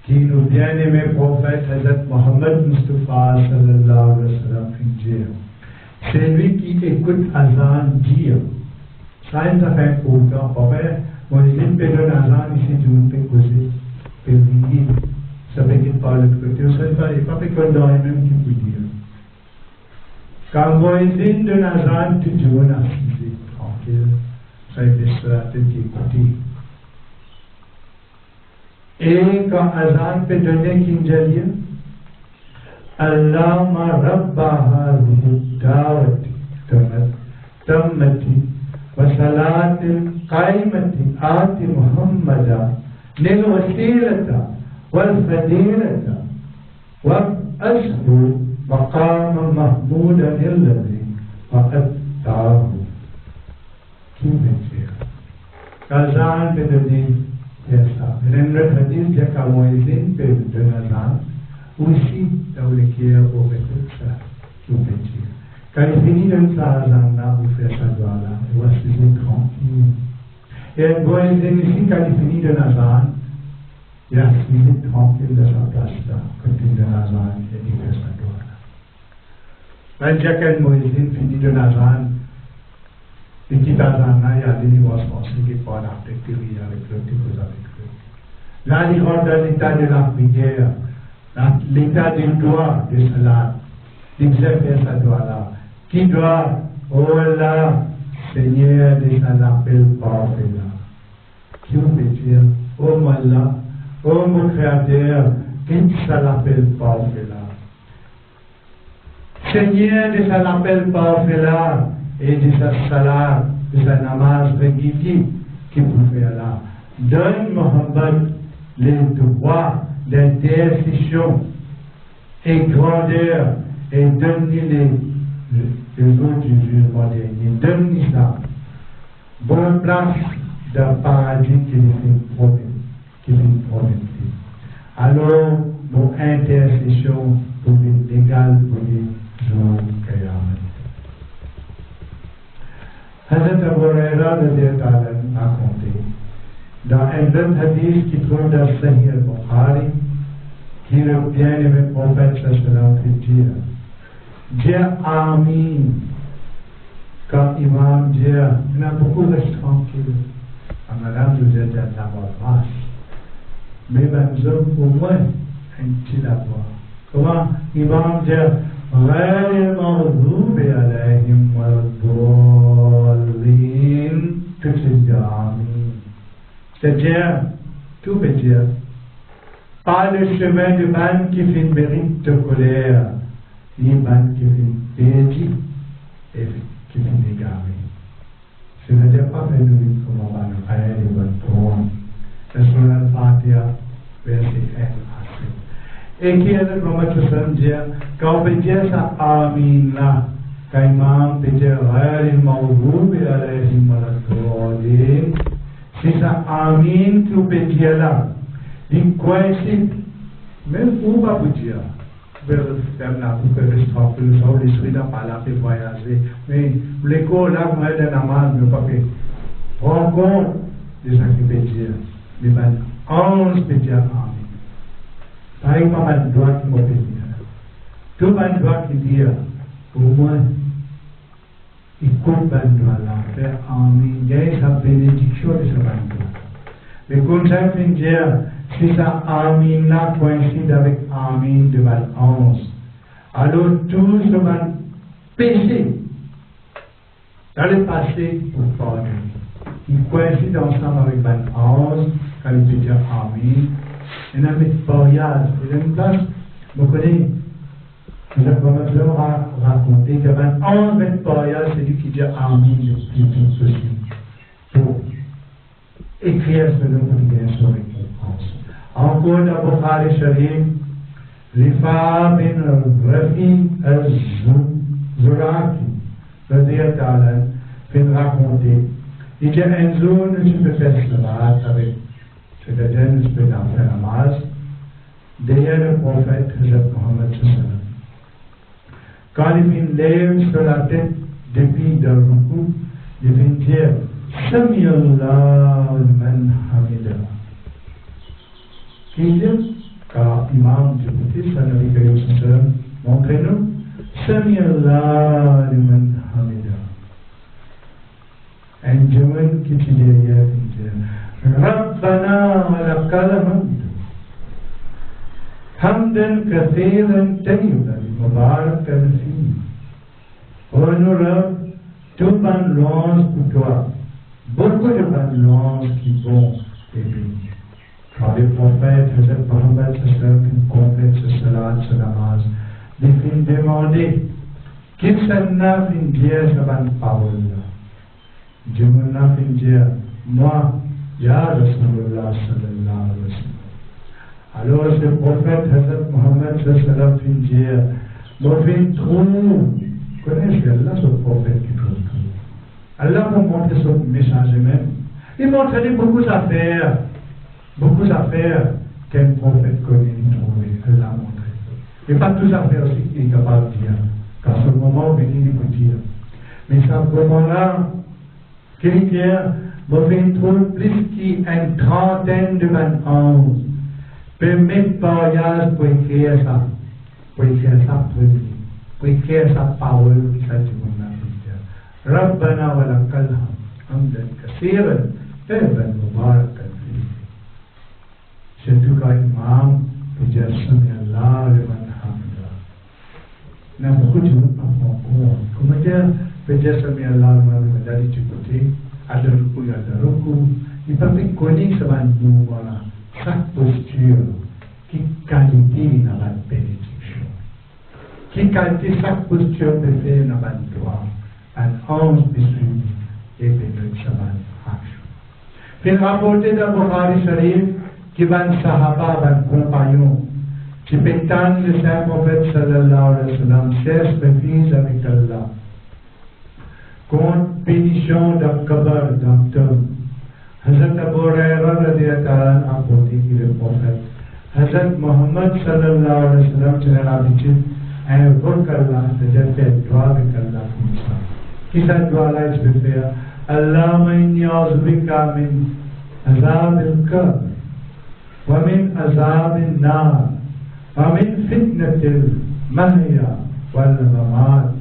Speaker 1: qui nous bien-aimé prophète Hazrat Muhammad Mustafa sallallahu alayhi wa sallam dit c'est lui qui écoute Azan dire ça est très important en fait mon idée peut donner Azan ici du monde peut causer peut dire ça veut dire par le côté ça ne fait pas que dans les mêmes qui peut dire quand mon idée donne Azan tu dis on a assisté tranquille ça a été cela qui écouté. Et quand Azan peut donner Kinjalia, Allahumma rabba hadhihi da'wati tammati wa salati qaimati ati Muhammada lil wasilata wal fadilata wa ashhu maqama mahmudan alladhi waqadtahu. Qui veut dire Azan peut donner ça. Notre hadith dit qu'à Moïse peut donner Azan aussi dans le cœur au tout ça. Qui veut dire quand il finit de faire Azan là, vous faites ça doigt là, et vous asseyez tranquille. Et Moïse ici, quand il finit de Azan, il a asseyé tranquille de sa place là, quand il donne Azan, et il fait ça doigt là. Quand Moïse finit de Azan, et qui dans un il y a des niveaux qui ne pas l'activité avec le type avec eux. Là, il rentre dans l'état de la prière. l'état du doigt de salat, d'exercer sa doigt-là, qui doit, oh Allah, Seigneur, de ça l'appel parfait là. Qui vous peut dire, oh Allah, oh mon Créateur, qui ça l'appel parfait là. Seigneur, de ça l'appel parfait là, et de sa salat, de sa namaz régulier, qui vous fait là. Donne Mohammed les droits d'intercession et grandeur et donne-les les autres du jugement dernier. Donne-les ça. Bonne place d'un paradis qui est promis. Alors, nos intercessions pour les légales pour les jours Qiyamah. Hazrat Abu Huraira a raconté dans un autre hadith qui trouve dans Sahih al-Bukhari, qui le bien-aimé prophète sallallahu alayhi wa Dieu Amin. Quand Imam dit, il y a beaucoup de tranquille. En arabe, vous êtes à la vache. Mais nous avons au moins un petit labour. Comment Imam dit, غير المغضوب عليهم ولا الضالين. Tout c'est dire Amin. C'est-à-dire, tout veut dire, pas le chemin du ban qui fait une mérite de colère. Ni ban qui fait pédi et qui fait égaré. C'est-à-dire pas faire nous comme on va le faire et on va le prendre. La Surah Al-Fatiha, verset 1 à 7. Et qui est le prophète sallam dire, quand on peut dire ça, Amin là, quand Imam peut dire, Ghayr al-Maghdubi alayhim wa la-d-dallin, c'est ça, Amin, tu peux dire là. Il coïncide, même où va vous dire? Faire la pour que le stock, le sol, les souris n'a pas la fait voyager. Mais l'école là, vous avez un amal, mais pas fait. Prends compte de ce qui peut dire. Mais ben, 11 peut dire Amin. Par exemple, un droit qui m'a fait dire. Tout un droit qui dit, au moins, écoute un droit là, faire Amin, gagne sa bénédiction de ce droit. Mais comme ça, il faut dire, si ça Amin là coïncide avec Amin de Val 11, alors tout ce van péché dans le passé pour pardonner. Il coïncide ensemble avec Val 11, quand il peut dire Amin. Il y a un mémorial, il y a une place, vous connaissez, nous avons raconté que Val 11 mémorial, c'est lui qui dit Amin le plus vite possible. Pour écrire ce nom pour bien sauver réponse. Encore dans Bukhari Sharif, Rifa bin Rafi al-Zuraki, le ta'ala, fait raconter. Il dit un jour, nous peux faire salat avec, c'est-à-dire nous peux faire namaz, derrière le prophète Mohammed sallam. Quand il vient lève sur la tête depuis le ruku, il vient dire, Sami Allah man hamida. Qui dit, car Imam Djibouti, Sanari Karim Sallam, montrez-nous, Sami Allah man hamida. Un jeune qui dit derrière, il dit, Rabbana wa lakal hamd. Hamdan kathiran tayyiban, mubarakan fi. Oh nous Rabb, tout bonne louange pour toi. Beaucoup de bonnes louanges qui vont t'aider. Quand les prophètes, Hazrat Mohammed qui complète ce salat, ce namaz, les filles demander qu'il s'en fin dire sa bonne parole. Dieu m'en fin dire, moi, Ya Rasulullah sallallahu alayhi wa sallam. Alors ce prophète, Hazrat Mohammed fin dire, moi fin trouve, connaissez Allah ce prophète qui trouve tout. Allah m'a montré son message même. Il m'a montré beaucoup d'affaires qu'un prophète connaît et trouvé. Allah m'a montré. Et pas toutes les affaires aussi qu'il est capable de dire. Car ce moment, il venait de dire. Mais ce moment-là, quelqu'un m'a fait trouver plus qu'une trentaine de anges. Peut mettre voyage pour écrire ça. Pour écrire sa parole qui s'est dit. ربنا ولك الحمد حمدا كثيرا طيبا مباركا فيه. C'est tout quand Imam peut dire Sami Allah. Allah liman hamidah. Nah, buku juga apa? Kemudian penjelasan Allah menjadi cukup. Ada ruku. Il peut faire connaître ce voilà, chaque posture qui qualifie dans la bénédiction. Qui qualifie chaque posture de faire dans la droit, un ange de suivi et bénédiction dans la action. Puis rapporté dans Bukhari Sharif, qui va un sahaba, un compagnon, qui pétane le Saint Prophète sallallahu alayhi wa sallam, cesse de vivre avec Allah. Contre pénition d'un kabar, d'un tombe. Hazrat Abu Hurairah radhiyallahu ta'ala apporté qui le prophète. Hazrat Muhammad sallallahu alayhi wa sallam tient l'habitude invoque Allah, c'est-à-dire faire dua avec Allah comme ça. Qui cette dua-là, il peut faire Allahumma inni a'udhu-bika min azab al-qabr wa min azab al-nar wa min fitnat al-mahya wal-mamat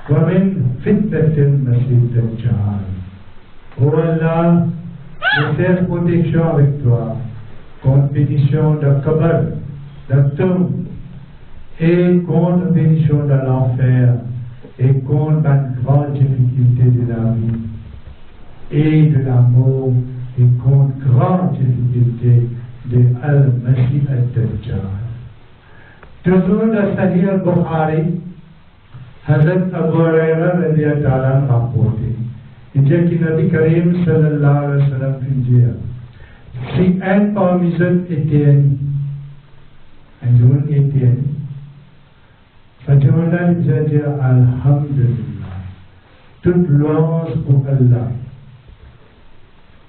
Speaker 1: wa min fitnat al-masih ad-dajjal. Oh Allah, je fais protection avec toi, contre bénédiction de Kabar, de tombe, et contre bénédiction de l'enfer, et contre la grande difficulté de la vie, et de la mort, et contre grande difficulté de Al-Masih ad-Dajjal. Toujours dans Sahih al-Bukhari, Hazrat Abu Hurairah radhiyallahu ta'ala rapporté. Il dit que Nabi Karim sallallahu alayhi wa sallam dit si un parmi eux était un jour était ce jour-là il dit Alhamdulillah, toute louange pour Allah.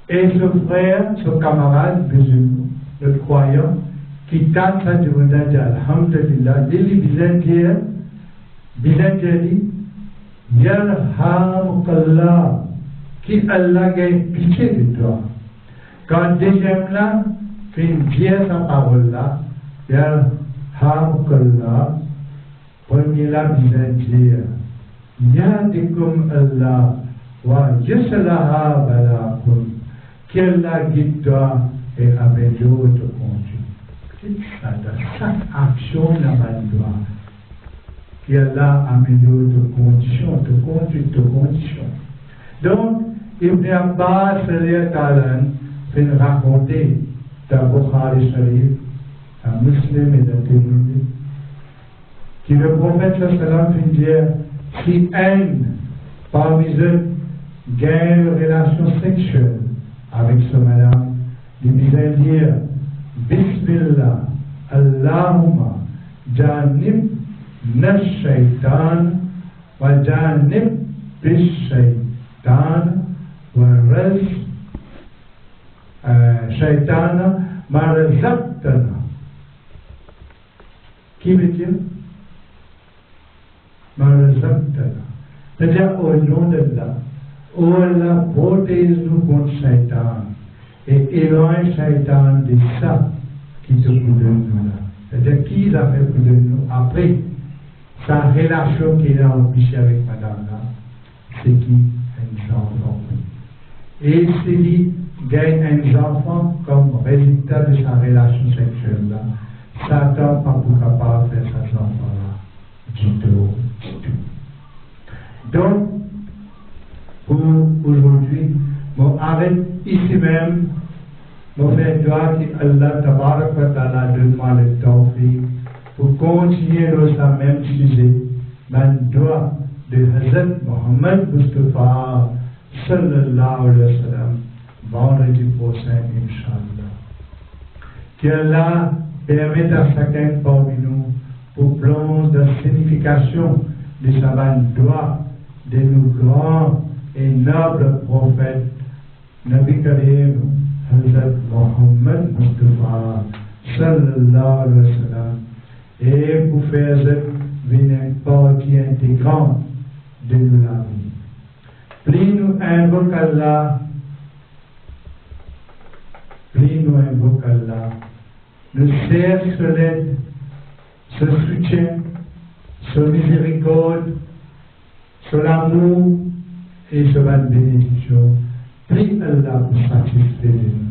Speaker 1: Et ce frère, ce camarade musulman, le croyant, qui tente ce jour-là dit Alhamdulillah, il vient dire Yarhamukallah, qui Allah gagne pitié de toi. Quand deuxième là, fait une vieille sa parole là, Yarhamukallah, premier là, il vient dire Yadikum Allah, wa yuslaha balakum, qui Allah guide toi et améliore ton conduite. Chaque action là-bas doit. Qui Allah améliore de conditions, de conduite, de conditions. Donc, Ibn Abbas fait raconter dans Bukhari Sharif, un musulman et d'un témoin, que le prophète sallallahu fait dire si un parmi eux gagne une relation sexuelle avec ce madame, il vient dire Bismillah, Allahumma, Janib, الشيطان وجانب الشيطان ورز شيطان ما رزقتنا. Qui veut dire ma razaqtana, c'est-à-dire au nom d'Allah, oh Allah, protège-nous contre Shaitan et éloigne Shaitan de ça qui te gouverne là. C'est-à-dire qui a fait pour nous après sa relation qu'il a empêchée avec madame là, c'est qui un enfant. Et s'il gagne un enfant comme résultat de sa relation sexuelle là, Satan n'est pas capable de faire cet enfant là du tout. Donc, pour aujourd'hui, on arrête ici même, on fait doigt qu'Allah Tabarak wa Ta'ala donne-moi le tawfiq pour continuer dans ce même sujet, dans le doigt de Hazrat Muhammad Mustafa sallallahu alayhi wa sallam, vendredi prochain, Inch'Allah. Qu'Allah permette à chacun parmi nous pour plonger dans la signification de sa doigt de nos grands et nobles prophètes, Nabi Karim, Hazrat Muhammad Mustafa sallallahu alayhi wa sallam, et pour faire une partie intégrante de nous la vie. Plus nous invoquons Allah, nous cherchons sur l'aide, ce soutien, ce miséricorde, sur l'amour et sur la bénédiction. Prie Allah pour satisfaire nous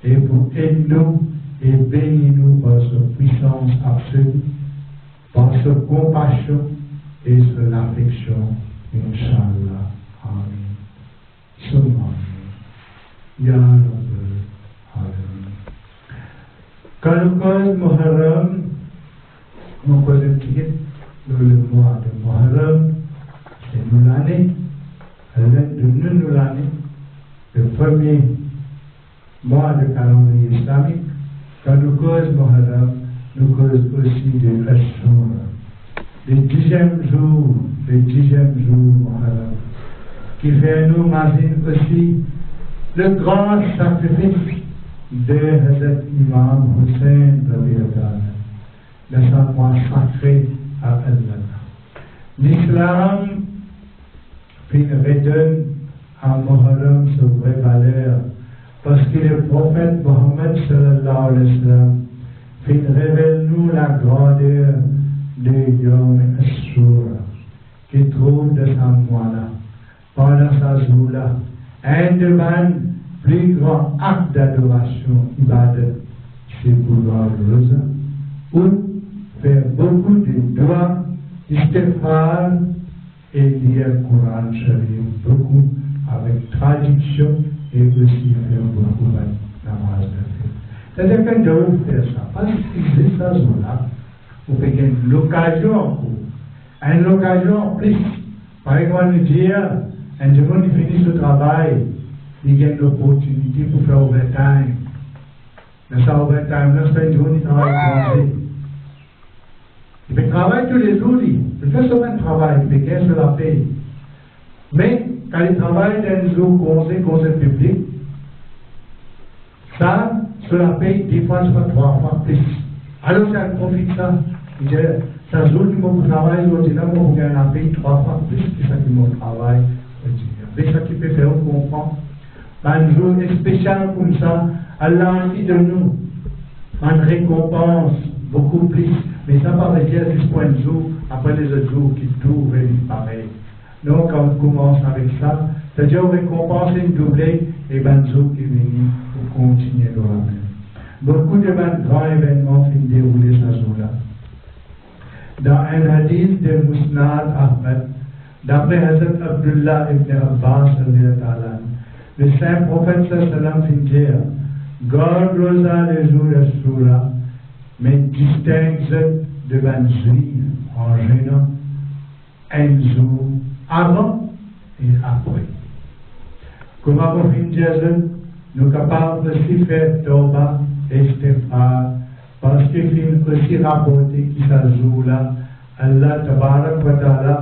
Speaker 1: et pour aider nous et bénis-nous par sa puissance absolue, par sa compassion et son affection. Inch'Allah. Amen. Seulement. Ya Rabbal Alamin. Quand le code Muharram, on connaît le mois de Muharram, c'est nous l'année, de nous l'année, le premier mois de calendrier islamique. Quand nous cause Muharram, nous cause aussi de Ashura. Le 10e jour Muharram, qui fait nous imaginer aussi le grand sacrifice de Hazrat Imam Hussein, le savoir sacré à Allah. L'islam redonne à Muharram sa vraie valeur, parce que le prophète Mohammed sallallahu alayhi wa sallam révèle nous la grandeur de Yom Ashura, qui trouve de sa mois-là, pendant sa jour-là, un des plus grands actes d'adoration, ibadat, c'est vouloir le rosa, ou faire beaucoup de doigts, istighfar et lire le Coran Sharif, beaucoup avec traduction et aussi faire beaucoup de namaz de fête. C'est-à-dire que je vais faire ça, parce que c'est ça, là, vous faites une occasion plus. Par exemple, dire, un jour il finit ce travail, il y a une opportunité pour faire overtime. Mais ça, overtime, là, c'est un jour il travaille congé. Il peut travailler tous les jours, il fait seulement un travail, il peut gagner sur la paye. Mais quand il travaille dans un jour congé public, ça, sur la paye, 10 fois, soit 3 fois plus. Alors, ça profite ça. Il dit, ça jour du mon travail, il dit, là, moi, je gagne la paye 3 fois plus que ça que mon travail. C'est ça qui peut faire, on comprend. Un jour spécial comme ça, Allah dit de nous, une récompense beaucoup plus. Mais ça va dire jusqu'à un jour, après les autres jours, qui tout disparaît. Donc, quand on commence avec ça, c'est-à-dire on récompense une doublée, et ben jour qui vient pour continuer le même. Beaucoup de grands événements finissent dérouler ce jour-là. Dans un hadith de Musnad Ahmed, d'après Hazrat Abdullah ibn Abbas, le saint prophète sallam finit dire, God rosa les jours de Shura, mais distingue de ban juif en gênant un jour avant et après. Comme on finit dire, nous sommes capables aussi de faire Tauba et Istighfar, parce qu'il finit aussi rapporter qui ce jour-là, Allah Tabarak wa Ta'ala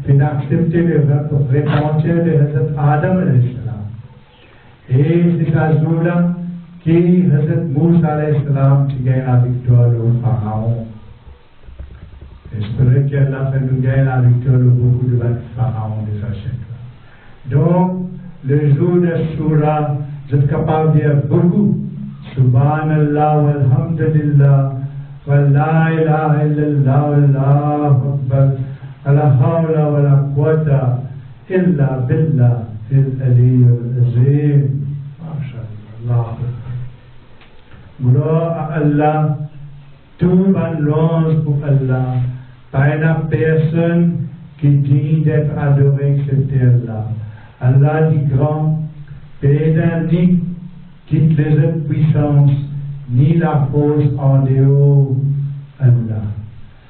Speaker 1: fait accepter le repentir de Hazrat Adam alayhi salam. Et c'est ce jour-là qui Hazrat Moussa alayhi salam qui gagne la victoire au Pharaon. J'espère qu'Allah fait nous gagner la victoire de beaucoup de Pharaon de sa chèque. Donc, le jour de Shura, vous êtes capable de dire beaucoup. Subhanallah walhamdulillah wa la ilaha illallah wallahu akbar wa la hawla wa la quwwata illa billah fil aliyyil azim. MashaAllah. Gloire à Allah, tout ban louange pour Allah. Pas une personne qui dit d'être adoré excepté Allah. Allah dit grand, pédanique, quitte les autres puissances, ni la force en dehors, Allah,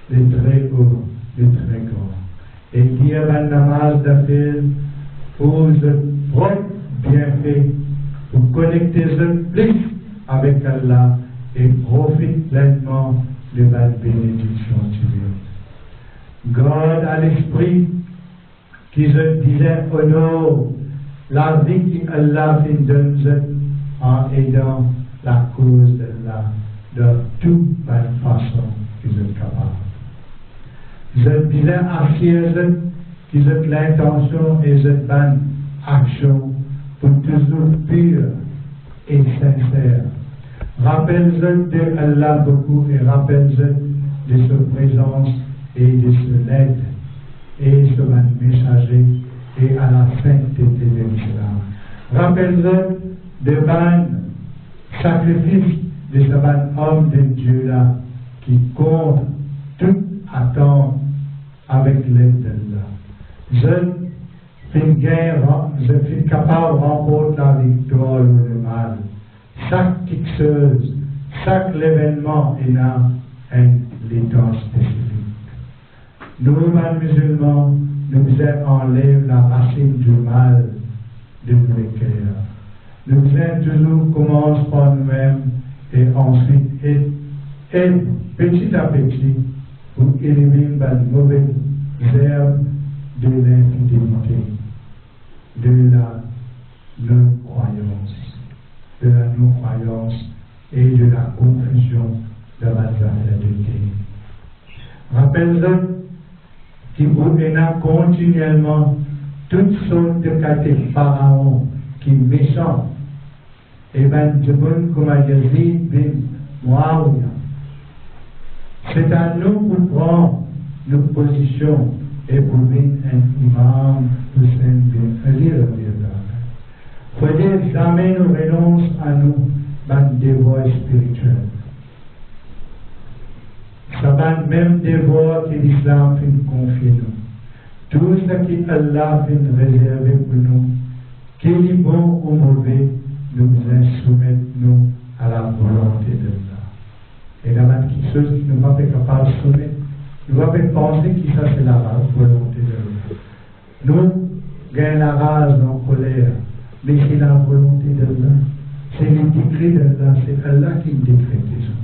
Speaker 1: le très haut, le très grand. Et dire un namaz d'appel pour le propre bienfait, pour connecter le plus avec Allah et profite pleinement de la bénédiction divine. God à l'esprit qui se disait honore la vie qu'Allah fait donner en aidant la cause d'Allah de toute façon qu'ils sont capables. Je disais à ceux qui ont l'intention et cette bonne action pour toujours pure et sincère. Rappelle-vous de Allah beaucoup et rappelle-vous de sa présence et de son aide et son messager et à la sainteté de l'islam. Rappelle-vous de ban sacrifice de ce homme de Dieu là qui compte toute attente avec l'aide d'Allah. Je suis capable de remporter la victoire ou le mal. Chaque petite chose, chaque événement est là un temps spécifique. Nous, les musulmans, nous enlèvons la racine du mal de nos cœurs. Nous toujours commence par nous-mêmes et ensuite et petit à petit pour éliminer les mauvaises herbes de l'infidélité, de la non-croyance et de la confusion de la affaires. Rappelez-vous qu'il y a continuellement toutes sortes de qualités pharaons qui sont méchants. Et bien, de bon comme Yazid bin Muawiyah. C'est à nous pour prendre nos positions et pour être un imam Hussein bin Ali. Il faut dire jamais nous renoncer à nous dans des voies spirituelles. Ça va même des voies que l'islam fait confier nous. Tout ce que Allah fait réserver pour nous, qu'il est bon ou mauvais, nous soumettons nous à la volonté d'Allah. Et là, quelque chose qui nous va pas capable de soumettre, nous va pas penser que ça c'est la volonté d'Allah. Nous gagnons la rage en colère, mais c'est la volonté d'Allah. C'est le décret d'Allah, c'est Allah qui décrète ça.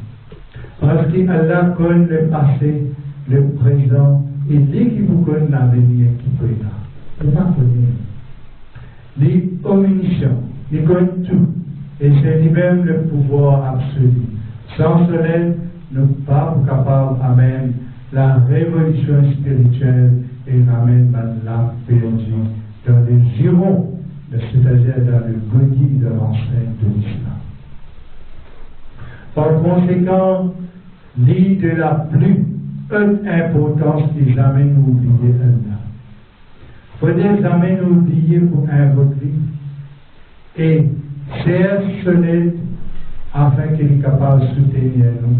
Speaker 1: Parce qu'Allah connaît le passé, le présent, et dès qu'il vous connaît l'avenir qui peut être là. Il ne peut pas connaître. Les omniscients, il connaît tout. Et c'est lui-même le pouvoir absolu. Sans cela, nous ne sommes pas capables d'amener la révolution spirituelle et d'amener l'âme perdue dans les girons, c'est-à-dire dans le godille de l'enseigne de l'islam. Par conséquent, l'idée de la plus haute importance qui jamais nous oublier Allah. Il ne faut jamais nous oublier pour invoquer et faire solide afin qu'il est capable de soutenir nous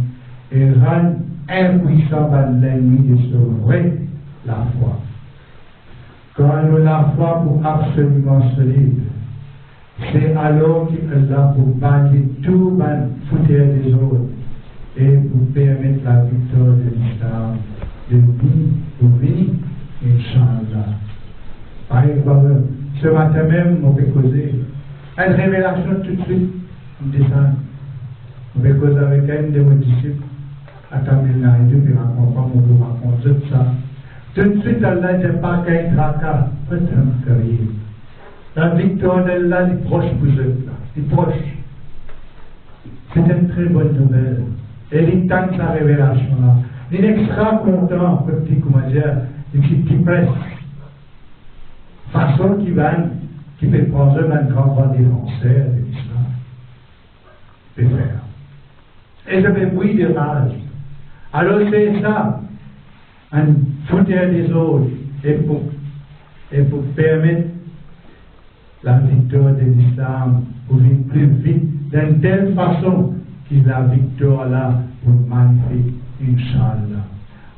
Speaker 1: et rendre impuissant l'ennemi de sauver la foi. Quand nous la foi pour absolument solide, c'est alors qu'Allah pour bâtir tout le fouteur des autres et pour permettre la victoire de l'islam de venir, Inch'Allah. Par exemple, ce matin même, on peut causer une révélation tout de suite, on descend. On peut causer avec un de mes disciples, à Tamil Nadu, puis on peut raconter tout ça. Tout de suite, Allah ne dit pas qu'il y a un tracas, pas de carrière. La victoire d'Allah est proche pour eux, est proche. C'est une très bonne nouvelle. Et il tente sa révélation là. Il est extra content, petit, comment dire, qui presse. Façon qui peut prendre un grand défenseur de l'islam. Peut faire. Et je vais bruit de rage. Alors c'est ça, un fouteur des autres, et pour permettre la victoire de l'islam pour venir plus vite, d'une telle façon que la victoire là pour magnifique, Inch'Allah.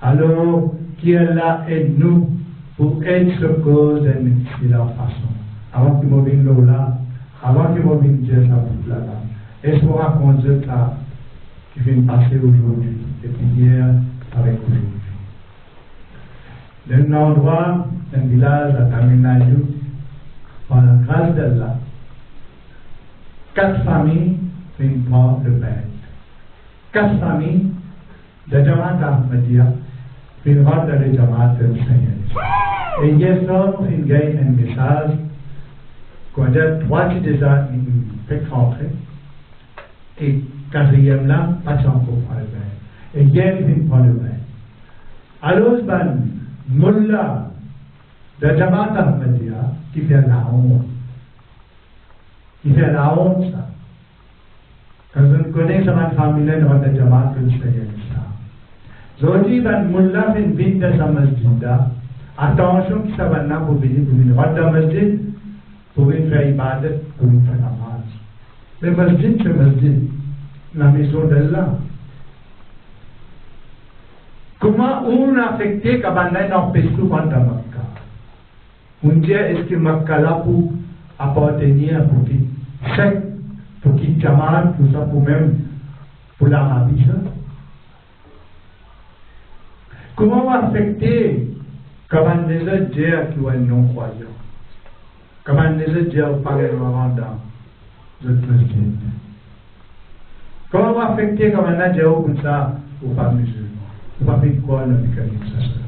Speaker 1: Alors, qu'Allah aide-nous pour être ce cause de la façon. Avant que je vienne là, avant que je vienne dire ça pour là, et je vous raconte ça qui vient de passer aujourd'hui, et puis hier avec aujourd'hui. D'un endroit, un village à Tamil Nadu, par la grâce d'Allah, 4 familles viennent prendre le bain. 4 familles de Jamaat Ahmadiyya viennent rentrer dans le Jamaat de Seigneur. Et hier soir, on a gagné un message qu'on a 3 qui déjà fait rentrer. Et 4e là, pas encore prendre le bain. Et hier, ils viennent prendre le bain. Alors, ben, Mullah de Jamaat Ahmadiyya, qui fait la honte. Il fait la honte, ça. Quand on connaît sa famille, on va dire Jamaat de Seigneur. Aujourd'hui, ben, Mullah fait une vie de sa masjid. Attention que ça va là pour venir rentrer dans la masjid, pour venir faire ibadat, pour venir faire namaz. Le masjid, c'est masjid. la maison d'Allah. Comment on a affecté quand on a empêché souvent dans Makkah? On dit est-ce que Makkah là pour appartenir pour qui chèque, pour qui Jamal, tout ça pour même pour l'Arabie ça? Comment on a affecté quand on les a dit qu'ils sont non-croyants? Comment on les a dit aux parents dans le masjid? Comment on a affecté quand on a dit comme ça aux pas musulmans? On va faire quoi dans le mécanisme?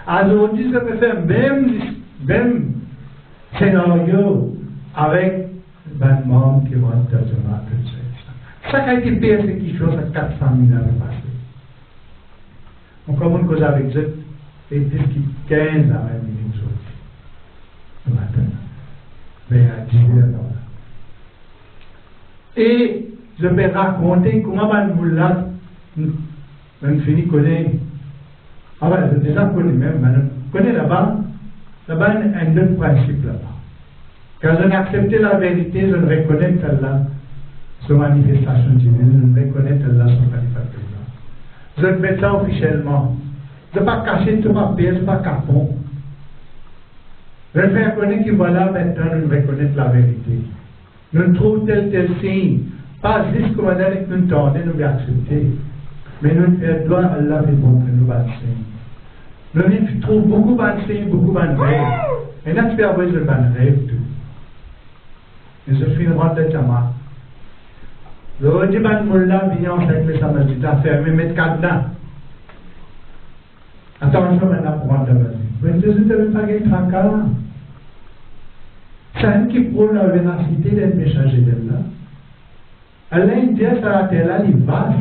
Speaker 1: Alors on dit que ça peut faire même scénario avec les membres qui vont dans le marché. Ça a été persécuté chose à 400 000 années passées. On commence cause avec ça et depuis 15 ans même ils ont dit. Maintenant. Mais à 10 ans. Et je vais raconter comment on l'a fini connaître. Ah ouais, je déjà connais même. Connais là-bas, il y a un autre principe là-bas. Quand je accepte la vérité, je reconnais Allah, son manifestation divine, je reconnais Allah, son manifestation. Je le mets ça officiellement. Je ne vais pas cacher tout ma paix, je ne vais pas capon. Je reconnais que voilà, maintenant, nous reconnaissons la vérité. Nous trouvons tel signe, pas juste comme on a dit que nous tendons, nous accepter. Mais nous faisons droit à Allah et bon que nous bâtissons. Nous trouvons beaucoup de signes, beaucoup de rêves. Et nous faisons besoin de rêves tout. Et je suis une rente de Jama. Le dit que Moula vient avec les Samajid à fermer, mettre cadenas. Attention maintenant pour rentrer dans la vie. Mais je ne sais pas qu'il tranquille. C'est un qui prône la véracité d'un messager d'Allah. Allah dit à la terre, il vaste.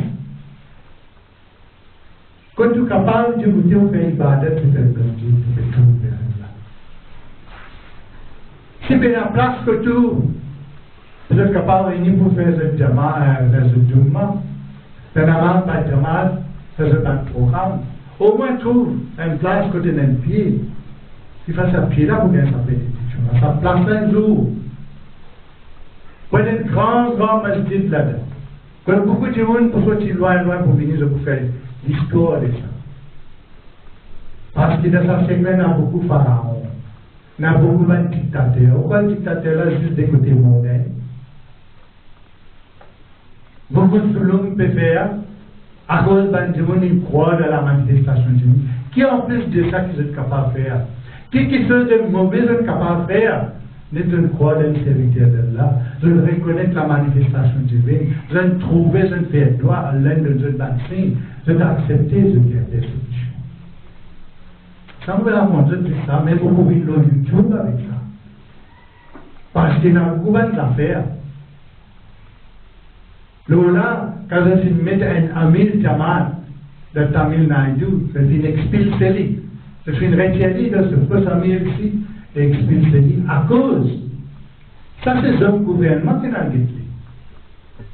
Speaker 1: Quand tu es capable de goûter au pays Ibadat, tu fais le plaisir, tu fais tout vers Allah. Si tu la place que tu es capable de venir pour faire ce Jama, faire ce Jumma, faire la par Jama, faire ce programme, au moins trouve une place que tu as un pied. Tu fais ce pied là pour gagner sa bénédiction. Ça place un jour. Il y a un grand masjid là-dedans. Quand beaucoup de gens pour sortir loin pour venir pour faire l'histoire de ça. Parce que dans sa séquence, il y a beaucoup de pharaons. Il y a beaucoup de dictateurs. Pourquoi le dictateur là, juste des côtés mondains? Beaucoup de Souloum peut faire à cause d'un gens qui croient dans la manifestation divine. Qui en plus de ça qu'ils sont capables de faire? Qui sont de mauvais sont capables de faire? N'est une croix d'un serviteur d'Allah, je reconnais la manifestation divine, je trouve, je fais droit à l'un de nos vaccins, je accepter ce qui est persécution. Ça me l'a montré tout ça, mais vous pouvez le YouTube avec ça. Parce qu'il y a beaucoup d'affaires. Là, quand je mets un Amir Jamal de Tamil Nadu, je suis expulsé. Je suis retiré de ce faux Amir ici. Expulsé à cause. Ça, c'est le gouvernement qui l'a dit.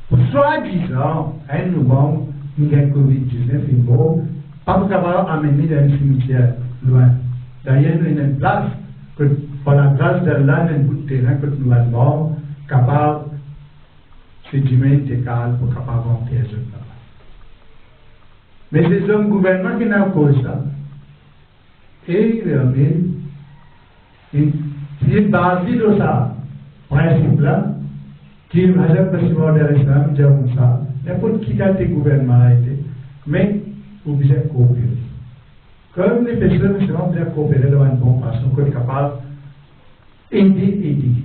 Speaker 1: Pour soi-disant, un nouveau, il y a Covid-19, il faut pas pour avoir amené dans un cimetière loin. D'ailleurs, il y a une place que, par la grâce d'Allah, il y a un bout de terrain que nous avons capable de sédimenter calme pour capable d'enterrer ce là. Mais c'est un gouvernement qui n'a pas ça. Et il est basé sur ça, principe-là, qui est le président de l'Islam, dit ça, n'importe qui a été gouvernement a été, mais obligé de coopérer. Comme les personnes sont obligées de coopérer de une bonne façon, qu'on est capable d'aider.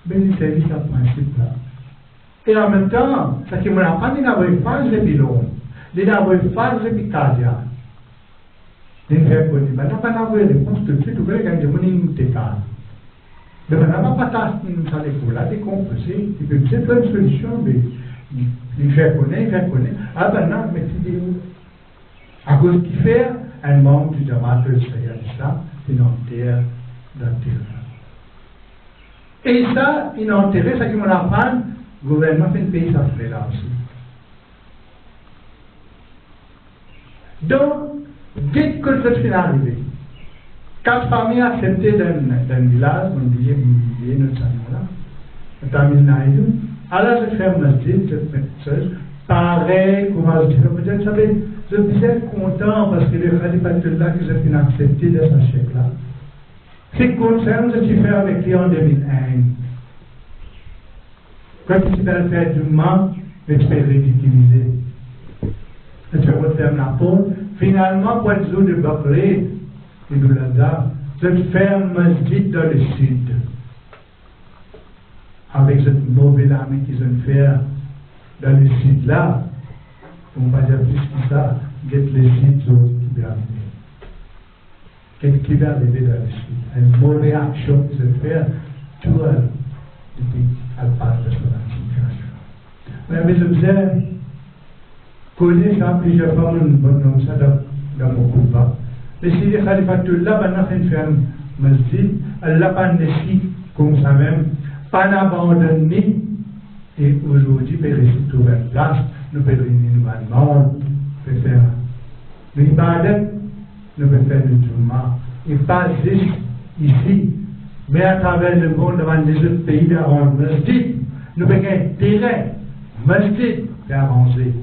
Speaker 1: Mais c'est ce principe-là. Et en même temps, ce qui me rappelle, il n'a pas fait le bilan, il n'a pas fait le picadia. Il fait quoi? Il n'a pas de réponse tout de suite. Vous voyez, quand il y a il n'a pas de l'école, là, il composé. Il peut peut-être faire une solution, mais il fait connaître. Ah ben non, mais c'est des où? À cause qu'il fait, un membre du Jamaat de l'Islam, il enterre dans le terrain. Et ça, il a enterré, ça qui me l'apprend, le gouvernement fait une pays, ça fait là aussi. Donc, dès que ça finit arrivé, 4 familles acceptées d'un village, on dit notre salon là, Tamil Nadu, Alors je fais masjid, je fais ça, pareil, comment je dis, vous savez, je suis content parce que le Khalifatullah que j'ai pu accepter de ce chèque-là, c'est concerne ce que tu fais avec lui en 2001. Quand tu vas faire du manque, tu fais ridiculiser. Tu refermes la porte, finalement, pour être de Bakré, et de là, je fais un masjid dans le sud. Avec cette mauvaise armée qu'ils ont fait dans le sud là, on va dire plus que ça, get les sites qui va arriver. Qu'est-ce qui va arriver dans le sud? Une mauvaise action qu'ils ont fait, tout depuis qu'elle passe de cette situation. Mais je disais, connais ça, puis je parle un bon homme ça dans mon combat. Mais si les Khalifatullah, maintenant, fait un masjid, elle n'a pas nécessité comme ça même, pas abandonné, et aujourd'hui, nous pouvons trouver une place, nous pouvons réunir nous monde, nous pouvons faire l'ibadat, nous pouvons faire le Juma, et pas juste ici, mais à travers le monde, devant les autres pays d'avoir le masjid, nous pouvons intérêt, masjid, d'avancer,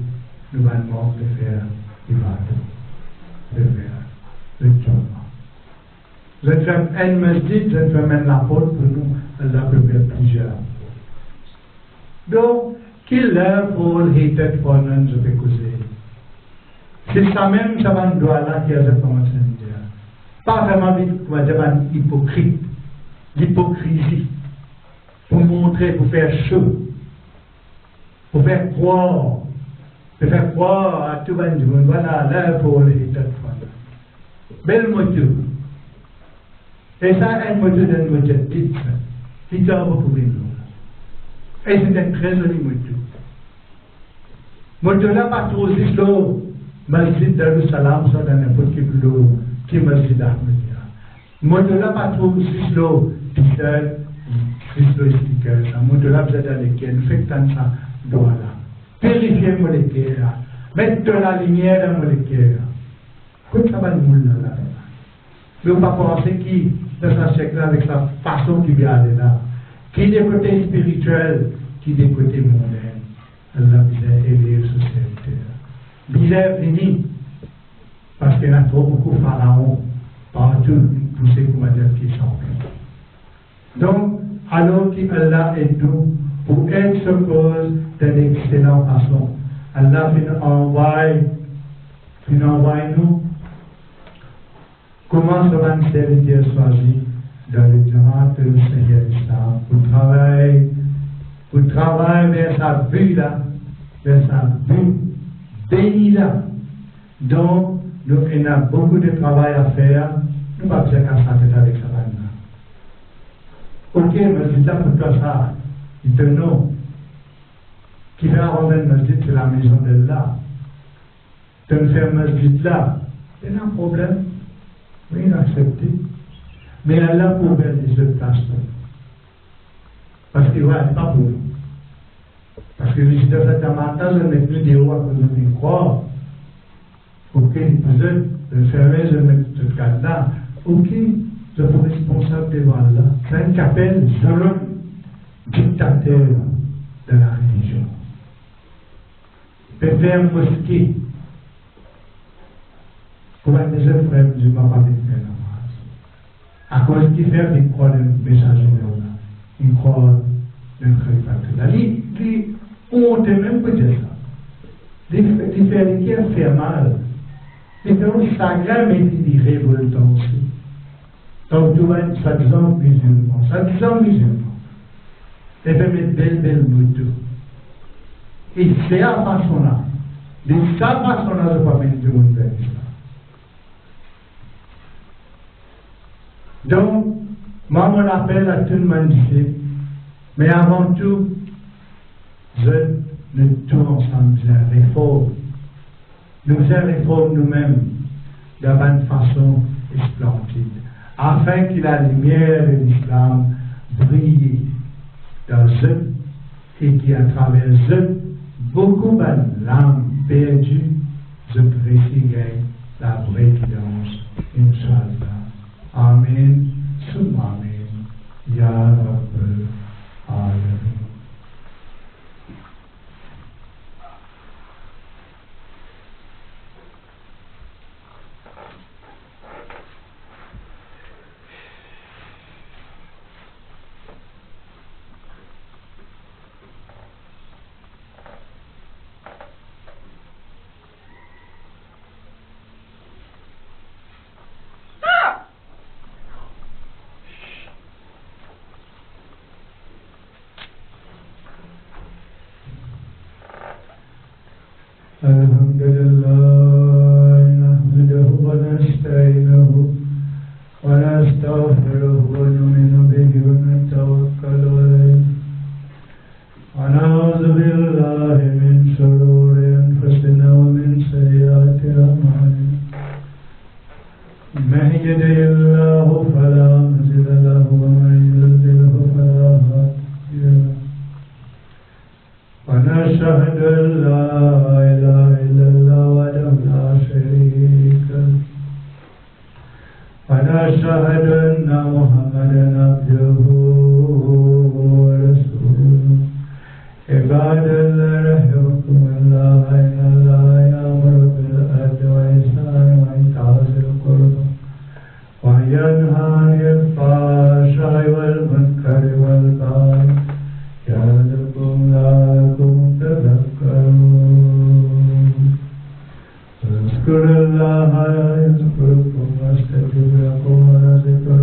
Speaker 1: nous demandons de faire l'ibadat, de faire le Juma. Je vais faire un masjid, je vais faire même la porte pour nous, Allah peut faire plusieurs. Donc, qu'il a pour hater pour nous, je vais causer. C'est ça même, ça va nous là qui a cette commencé à dire. Pas vraiment vite, on va dire un hypocrite. L'hypocrisie. Pour montrer, pour faire chaud. Pour faire croire. Pour faire croire à tout le monde. Voilà, là pour les hater pour nous. Belle motif. Et ça, un motif d'un motif titre. Qui t'a retrouvé nous. Et c'est un très joli motif. Motif là, pas trop juste l'eau. Masjid Darussalam, ça dans n'importe quel l'eau. Qui est Masjid Ahmadiyya. Motif là, pas trop juste l'eau. T-shirt, juste l'eau sticker. Motif là, vous êtes dans lesquels. Faites tant ça. Voilà. Vérifiez mon équerre. Mettez la lumière dans mon équerre. Quoi ça va nous là? Mais on va penser qui, dans sa siècle avec sa façon qui vient aller là. Qui des côtés spirituels, qui des côtés mondains. Allah disait élève société. Misère finie. Parce qu'il y a trop beaucoup de pharaons partout, tous ces commandants qui sont faits. Donc, alors qu'Allah est nous pour être ce cause d'une excellente façon. Allah envoie nous. Comment sera un serviteur choisi dans le Jamaat de Seigneur Islam pour travailler vers sa vue là, vers sa vue bénie là. Donc, nous avons beaucoup de travail à faire. Nous ne pouvons pas faire qu'à s'attendre avec ça maintenant. Ok, mais c'est là pour toi ça. Il te non. Qui va rendre le masjid, c'est la maison d'Allah. Tu me fais un masjid là. Il y a un problème. Oui, il a accepté. Mais Allah pour faire des autres places. Parce qu'il va pas pour nous. Parce que si de cette matin, je n'ai plus des rois que je vais croire. Ok, je ferai, je mets ce cadre-là. Ok, je suis responsable devant Allah. C'est un qu'appelle je dictateur de la religion. Peut faire une mosquée. Pour un des frères musulmans pas de faire la à cause qu'il fait, il croit le message de Allah. Il croit le Khalifatullah. On ne même pas dire ça. Il fait mal. Il fait un sacré, mais il est révoltant aussi. Donc, tu vois, soi-disant musulman. Soi-disant musulman. Il fait mettre belle moto. Et c'est à façon-là. De sa façon-là, je ne peux pas mettre du monde vers l'islam. Donc, moi, mon appel à tout le monde ici, mais avant tout, nous tous ensemble, nous réforme. Nous réforme nous-mêmes d'une façon splendide, afin que la lumière de l'islam brille dans eux et qu'à travers eux, beaucoup d'âmes perdues se précèdent la vraie guidance, Inch'Allah. Amen, summa amen, ya Rabbal Alamin. يهده الله فلا مضل له ومن يضلله فلا هادي له ونشهد أن لا إله إلا الله وحده لا شريك له ونشهد أن محمدا عبده ورسوله عباد الله رحمكم الله إن الله يأمر بالعدل والإحسان وإيتاء ذي القربى وينهى عن الفحشاء والمنكر والبغي يعظكم لعلكم تذكرون اذكروا الله يذكركم واستجب لكم ولذكر